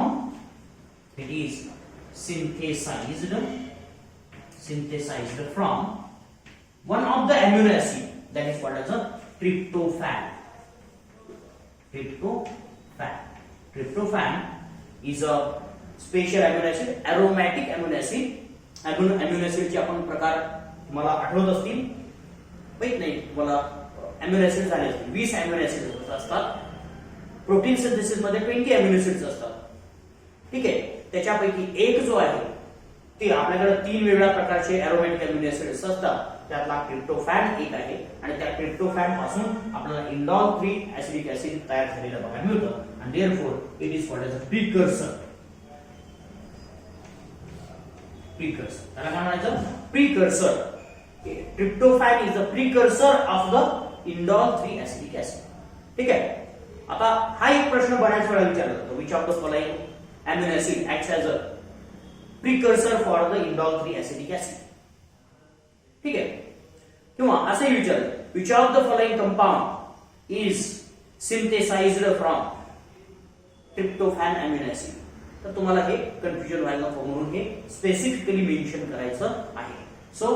one of the amino acid that is called as a tryptophan. Tryptophan is a special amino acid, aromatic amino acid. amino acid चे आपण प्रकार मला आठवत असतील, माहित नाही मला, अमिनो ऍसिड झाले असतील 20 अमिनो ऍसिड असतात. प्रोटीन सिंथेसिस मध्ये 20 अमिनो ऍसिड्स असतात, ठीक आहे. त्याच्यापैकी एक जो आहे ते आपल्याकडे 3 वेगवेगळ्या प्रकारचे एरोमॅटिक अमिनो ऍसिड्स असतात, त्यातला ट्रिप्टोफॅन एक आहे. आणि त्या ट्रिप्टोफॅन पासून आपल्याला इंडॉल 3 ऍसिडिक ऍसिड तयार झालेलं बघायला मिळतं. आणि therefore it is called as a precursor. त्याला काय म्हणायचं, precursor. Tryptophan is the precursor of the indole 3 acidic acid, ठीक आहे. आता हा एक प्रश्न बऱ्याच वेळा विचारला जातो, which of the following amino acid acts as a precursor for the indole 3 acidic acid, ठीक आहे. किंवा असंही विचारलं, which of the following compound is synthesised from tryptophan amino acid. तर तुम्हाला हे कन्फ्युजन व्हायला नको म्हणून हे स्पेसिफिकली मेन्शन करायचं आहे. So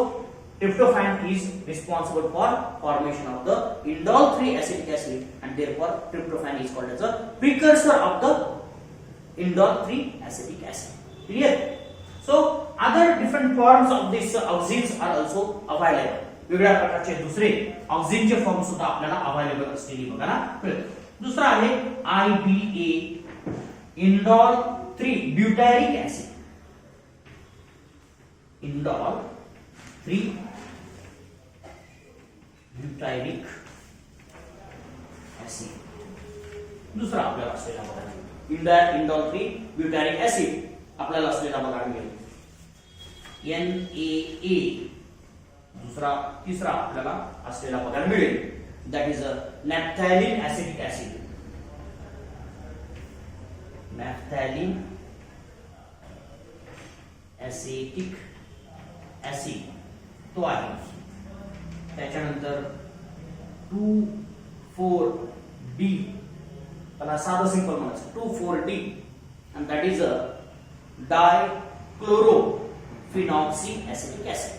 tryptophan is responsible for formation of the indole 3 acetic acid and therefore tryptophan is called as a precursor of the indol 3 acetic acid. Clear? So other different forms of this oxygens are also available. वेगळ्या प्रकारचे दुसरे ऑक्सिजनचे form सुद्धा आपल्याला available असलेली बघायला मिळतात. दुसरा आहे IBA, इंडॉल 3 ब्यूटॅरिक ऍसिड. इंडॉल 3 ब्यूटॅरिक ऍसिड. दुसरा आपल्याला असलेला बघायला इंडॉल 3 ब्यूटॅरिक ऍसिड आपल्याला असलेला बघायला मिळेल. NaA तिसरा आपल्याला असलेला बघायला मिळेल, that is a naphthalene acetic acid. Naphthalene acetic acid तो आहे. त्याच्यानंतर 2,4-D, त्याला साधं सिंपल म्हणायचं 2,4-D, and that is a dichlorophenoxy acetic acid.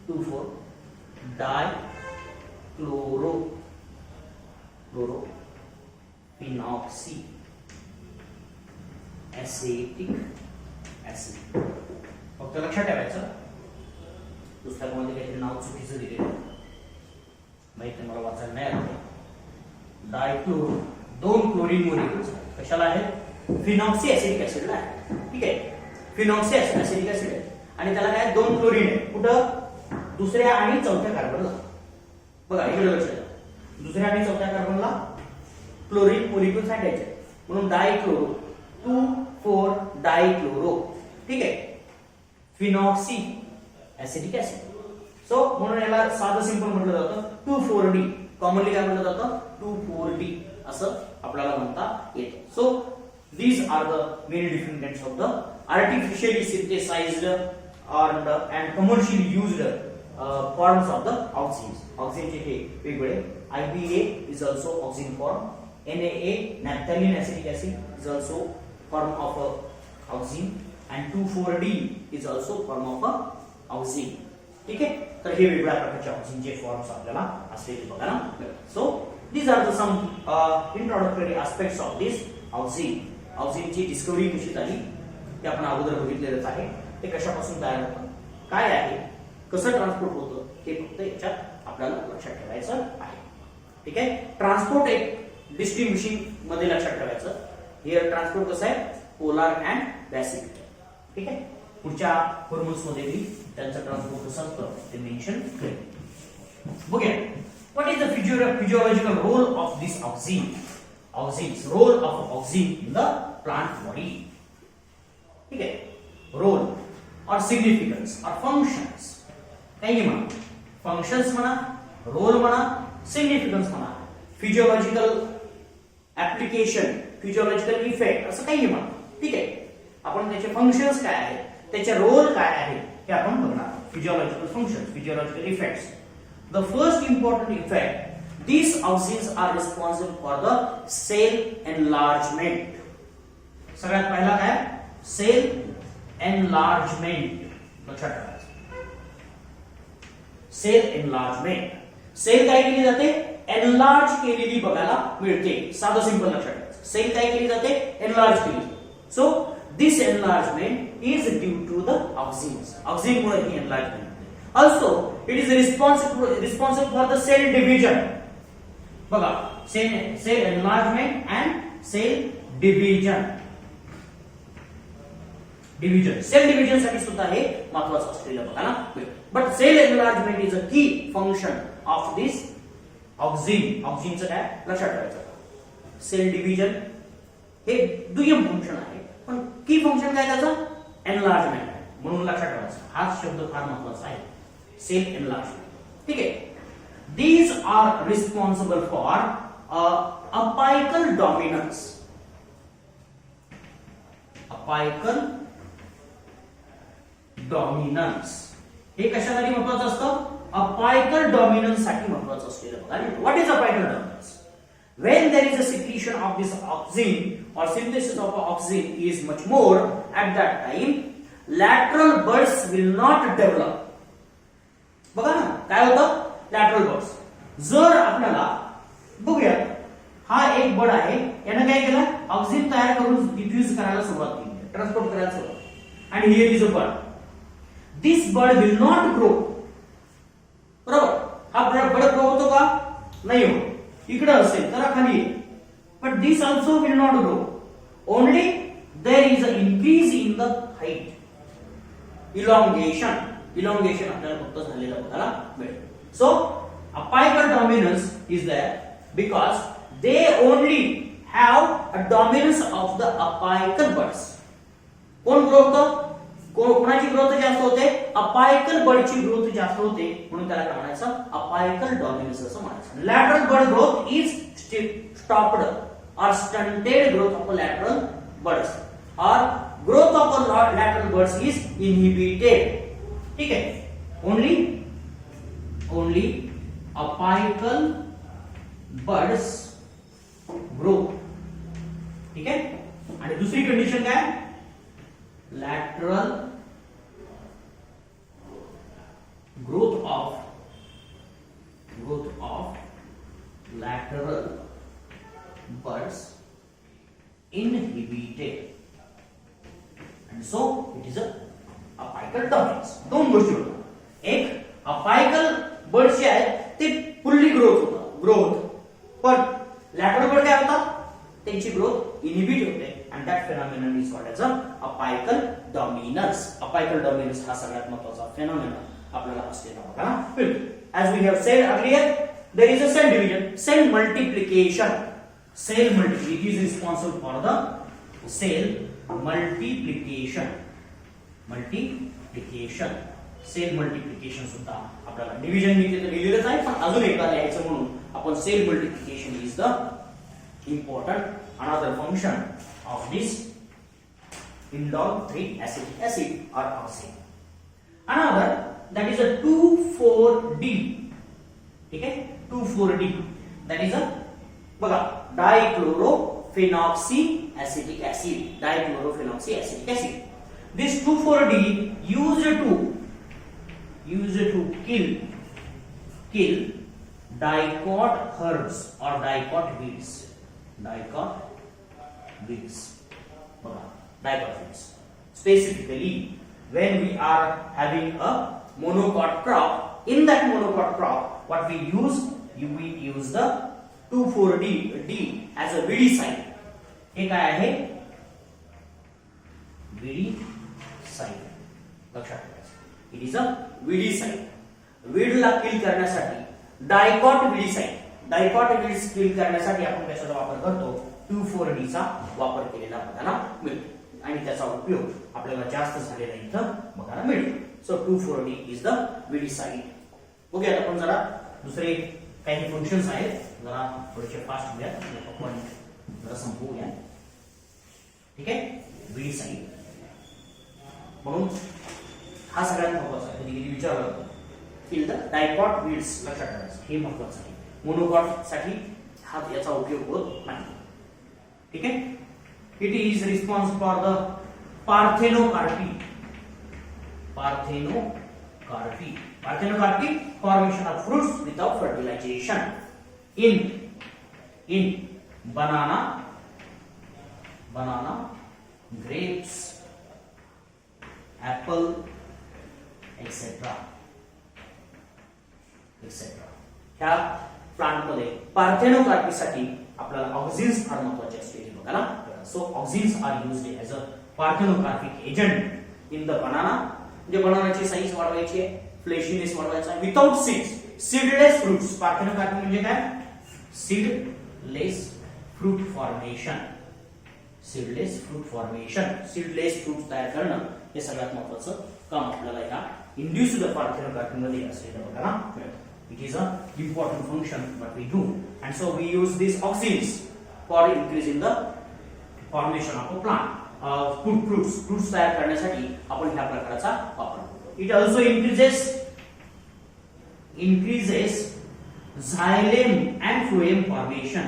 2,4-dichlorophenoxy acetic acid. फक्त लक्षात ठेवायचं, पुस्तकामध्ये काहीतरी नाव चुकीचं दिलेलं माहिती मला वाचायला नाही आलं. डायक्लोरो 2 क्लोरीन मोलिक्युल्स कशाला आहे? फिनॉक्सी ऍसिडिक ऍसिडला आहे. ठीक आहे, फिनॉक्सी ऍसिडिक ऍसिड आहे आणि त्याला काय 2 क्लोरीन आहे. कुठं? दुसऱ्या आणि चौथ्या कार्बनला. बघा इकडे लक्ष द्या, दुसऱ्या आणि चौथ्या कार्बनला क्लोरीन मोलिक्युल्स साठायचे म्हणून डायक्लोरो 2,4-डायक्लोरो. ठीक आहे, फिनॉक्सी ऍसिडिक ऍसिड. सो म्हणून याला साधं सिंपल म्हटलं जातं 2,4-D. कॉमनली काय म्हटलं जातं? 2,4-D असं आपल्याला म्हणता येतं. So these are the many different kinds of the artificially synthesized and commercially used forms of the auxins. Auxin चे हे वेगवेगळे. IPA is also auxin form. NaA, naphthalene acetic acid, is also form of a auxin, and 2,4-D is also form of a auxin. ठीक आहे, तर हे वेगवेगळ्या प्रकारचे ऑक्सिनचे forms आपल्याला असलेले बघायला मिळतात. So these are the some introductory aspects of this auxin. ऑक्सिनची डिस्कवरी कशी झाली ते आपण अगोदर बघितलेलंच आहे. ते कशापासून तयार होतं, काय आहे, कसं ट्रान्सपोर्ट होतं, हे फक्त याच्यात आपल्याला लक्षात ठेवायचं आहे. ठीक आहे, ट्रान्सपोर्ट एक डिस्ट्रीब्युशन मध्ये लक्षात ठेवायचं. हे ट्रान्सपोर्ट कसं आहे? Polar and basic. ठीक आहे, पुढच्या फॉर्म्युल्स मध्ये मी त्यांचं ट्रान्सपोर्ट कसं असतं ते मेन्शन करेन. बघूया, what is the physiological role of this auxin. Auxins, role of auxin in the plant body. ठीक है, रोल और सिग्निफिकन्स और फंक्शन्स काही म्हणा, फंक्शन्स म्हणा, रोल म्हणा, सिग्निफिकन्स म्हणा, फिजियोलॉजिकल ऍप्लिकेशन, फिजियोलॉजिकल इफेक्ट असं काही म्हणा. ठीक आहे, आपण त्याचे फंक्शन्स काय आहेत, त्याचे रोल काय आहे हे आपण बघणार. Physiological functions, physiological effects. The first important effect, these auxins are responsible for the cell enlargement. सगळ्यात पहिला काय? Cell enlargement. लक्षात ठेवायचं, सेल एनलार्जमेंट. सेल काय केली जाते? एनलार्ज केलेली बघायला मिळते. साधं सिंपल लक्षात ठेवायचं, सेल काय केली जाते? एनलार्ज केली जाते. So this enlargement is due to the auxins. Auxin मुळे ही enlargement. Also it is responsible for the cell division. बघा, cell enlargement and cell division. Cell division साठी सुद्धा हे महत्त्वाचं असलेलं बघा ना. But cell enlargement is a key function of this auxin. ऑक्सिनचं काय लक्षात ठेवायचं, सेल डिव्हिजन हे दुय्यम फंक्शन आहे, पण की फंक्शन काय त्याचं? एनलार्जमेंट आहे. म्हणून लक्षात ठेवायचं, हा शब्द फार महत्त्वाचा आहे, सेल एनलार्जमेंट. ठीक आहे, these are responsible for apical dominance. Apical dominance हे कशासाठी महत्त्वाचं असतं? अपायकल डॉमिनन्स साठी महत्त्वाचं असलेलं बघा. What is apical dominance? when there is a secretion of this auxin or synthesis of auxin is much more, at that time lateral buds will not develop. बघा ना काय होतं? Lateral buds. जर आपल्याला बघूया, हा एक बड आहे, यानं काय केलं? ऑक्सिन तयार करून डिफ्यूज करायला सुरुवात केली, ट्रान्सपोर्ट करायला सुरुवात. आणि here is a bud. This bud will not grow. बरोबर, हा बड ग्रो होतो का? नाही होत. इकडे असेल तर खाली येईल, but this also will not grow. Only there is a increase in the height. Elongation आपल्याला फक्त झालेलं बघायला मिळेल. So apical dominance is there because they only have a dominance of the apical buds. कोण ग्रो होतं? कोणाची growth जास्त होते? अपायकल बडची ग्रोथ जास्त होते, म्हणून त्याला काय म्हणायचं? अपायकल डॉमिनन्स असं म्हणायचं. Lateral bud growth is stopped or stunted growth of lateral buds or growth of lateral buds is inhibited. ठीक है, only apical buds growth. ठीक है, आणि दुसरी कंडिशन काय? lateral growth of lateral buds inhibited, and so it is a apical dominance. दोन गोष्टी होतात. एक अपायकल बड जे आहेत ते फुल्ली ग्रो होत, पण लॅटरल बड काय होतात? त्यांची ग्रोथ इनहिबिट होते, and that phenomenon is called as a apical dominance. Apical dominance हा सगळ्यात महत्त्वाचा phenomenon आपल्याला असलेला बघा. As we have said earlier, there is a cell division, cell multiplication. Cell multiplication, it is responsible for the cell multiplication. Cell multiplication सुद्धा आपल्याला division मी तिथे लिहिलेलंच आहे, पण अजून एकदा लिहायचं म्हणून आपण cell multiplication is the important another function of this indole 3 acetic acid or RC. Another that is a 2,4-D. ठीक है, 2,4-D that is a बघा dichlorophenoxy acetic acid. This 2,4-D used to kill dicot herbs or dicot weeds. Dicot weeds. Specifically, when we are having a monocot crop, in that monocot crop, what we use the 2,4-D as a weedicide. हे काय आहे? weedicide. लक्षात ठेवायचं. It is a weedicide. वीडला किल करण्यासाठी dicot weedicide. Dicot weeds किल करण्यासाठी आपण कशाचा वापर करतो? 2,4-D चा वापर केलेला बघायला मिळतो, आणि त्याचा उपयोग आपल्याला जास्त झालेला इथं बघायला मिळतो. So 2,4-D is the weedicide. Okay, आता आपण जरा दुसरे काही फंक्शन्स आहेत, जरा थोडेसे फास्ट होऊया, आपण जरा संपवूया. ठीक आहे, weedicide म्हणून हा सगळ्यात महत्त्वाचा आहे. कधी विचारलं किल द डायकॉट वीड्स, लक्षात ठेवायचं, हे महत्त्वाचं आहे. मोनोकॉट साठी हा याचा उपयोग होत नाही. ठीक आहे, it is responsible for the parthenocarpy formation of fruits without fertilization in banana, grapes, apple, etc. ह्या प्लांट मध्ये पार्थेनोकार्पी साठी आपल्याला ऑक्झिन्स फार महत्त्वाचे असते बघा. So auxins are used as a parthenocarpic agent in the banana. म्हणजे बनानाची साईज वाढवायची आहे, फ्लेशीनेस वाढवायचा आहे, without seeds, seedless fruits. Parthenocarpy म्हणजे काय? Seedless fruit formation. Seedless fruit तयार करणं हे सगळ्यात महत्त्वाचं काम आपल्याला या इंड्युस्ड पार्थेनोकार्पी मध्ये असलेलं बघा. It is an important function what we do, and so we use these auxins for increasing the formation of a plant. Fruits तयार करण्यासाठी आपण ह्या प्रकारचा वापर करतो. It also increases xylem and phloem formation.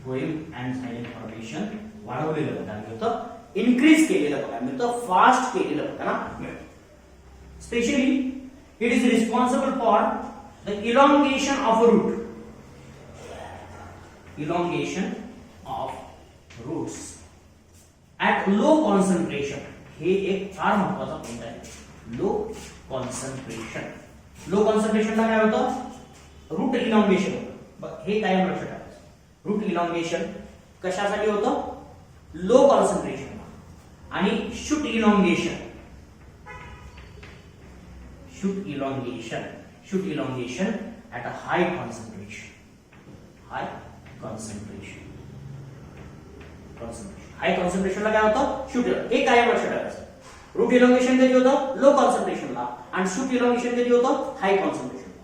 Phloem and xylem formation वाढवलेलं बघा मिळतं, इन्क्रीज केलेलं बघा मिळतं, फास्ट केलेलं बघा मिळतं. Specially it is responsible for the elongation of root. At low concentration. हे एक फार महत्वाचा पॉइंट आहे. लो कॉन्सन्ट्रेशनला काय होतं? रूट इलॉंगेशन होतं. हे काय लक्षात ठेवायचं, रूट इलॉंगेशन कशासाठी होतं? Low concentration. आणि shoot elongation at a high concentration. Concentration. High कॉन्सन्ट्रेशनला काय होतं शूट. हे कायम लक्षात ठेवायचं. रूट इलॉंगेशन कधी होतं लो कॉन्सन्ट्रेशनला आणि शूट इलॉंगेशन कधी होतं हाय कॉन्सन्ट्रेशनला.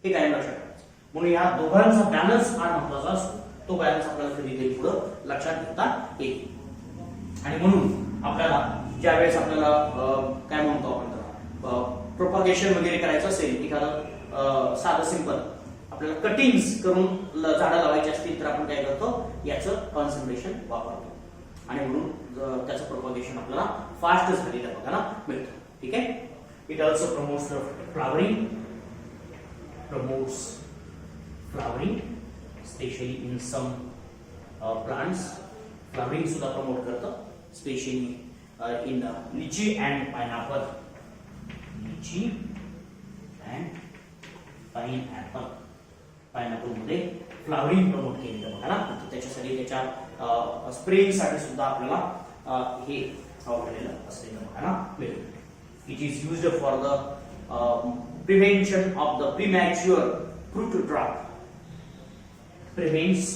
हे कायम लक्षात ठेवायचं. म्हणून या दोघांचा बॅलन्स फार महत्त्वाचा असतो. तो बॅलन्स आपल्याला कधीतरी पुढं लक्षात घेता येईल. आणि म्हणून आपल्याला ज्यावेळेस आपल्याला काय म्हणतो आपण त्याला प्रोपागेशन वगैरे करायचं असेल, एखादं साधं सिंपल आपल्याला कटिंग्स करून झाडं लावायची असतील तर आपण काय करतो याचं कॉन्सन्ट्रेशन वापरतो आणि म्हणून त्याचं प्रोपागेशन आपल्याला फास्ट झालेलं बघायला मिळतं. ठीक आहे. It also promotes the flowering, specially in some plants. Flowering सुद्धा प्रमोट करतं, specially in litchi and pineapple. Pineapple मध्ये फ्लावरिंग प्रमोट केलेलं बघायला मिळतं. त्याच्यासाठी त्याच्या स्प्रेइंग साठी सुद्धा आपल्याला हे वापरलेलं असलेलं बघायला मिळतं. It is used for the prevention of the premature fruit drop. prevents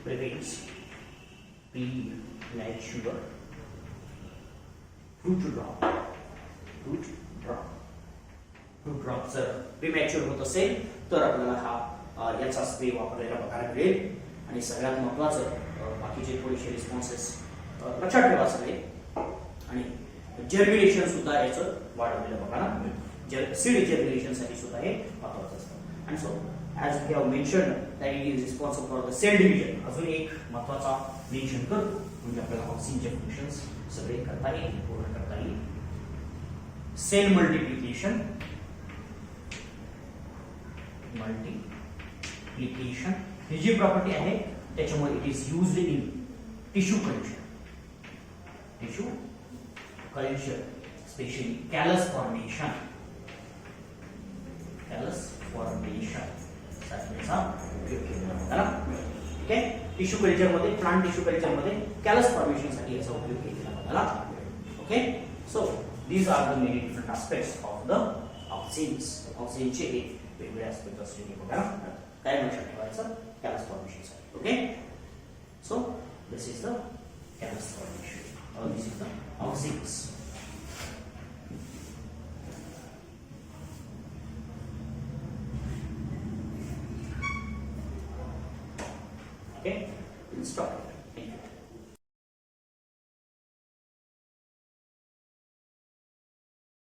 premature fruit drop जर प्रीमॅच्युअर होत असेल तर आपल्याला हा याचा स्प्रे वापरायला बघायला मिळेल. आणि सगळ्यात महत्त्वाचं बाकीचे थोडेसे रिस्पॉन्सेस लक्षात ठेवा सगळे. आणि जर्मिनेशन सुद्धा याचं वाढवलेलं बघायला मिळेल. सीड जर्मिनेशन साठी सुद्धा हे महत्त्वाचं असतं. आणि so as we have mentioned that it is responsible for the cell division. अजून एक महत्त्वाचा मेन्शन करतो म्हणजे आपल्याला ऑक्सिनचे फंक्शन्स सगळे करता येईल, पूर्ण करता येईल. सेल मल्टिप्लिकेशन ही जी प्रॉपर्टी आहे त्याच्यामुळे it is used in tissue culture, specially callus formation त्याचा उपयोग केला. ठीक आहे. टिश्यू कल्चर मध्ये, प्लांट टिश्यू कल्चर मध्ये कॅलस फॉर्मेशन साठी याचा उपयोग केला बघायला. Okay. So these are the many different aspects of the auxins. ऑक्सिनचे हे वेगवेगळे एस्पेक्ट असलेले बघायला काय लक्षात ठेवायचं कॅलस फॉर्मेशन साठी. Okay. So this is the callus formation और दिस is the auxins. Okay, we'll stop.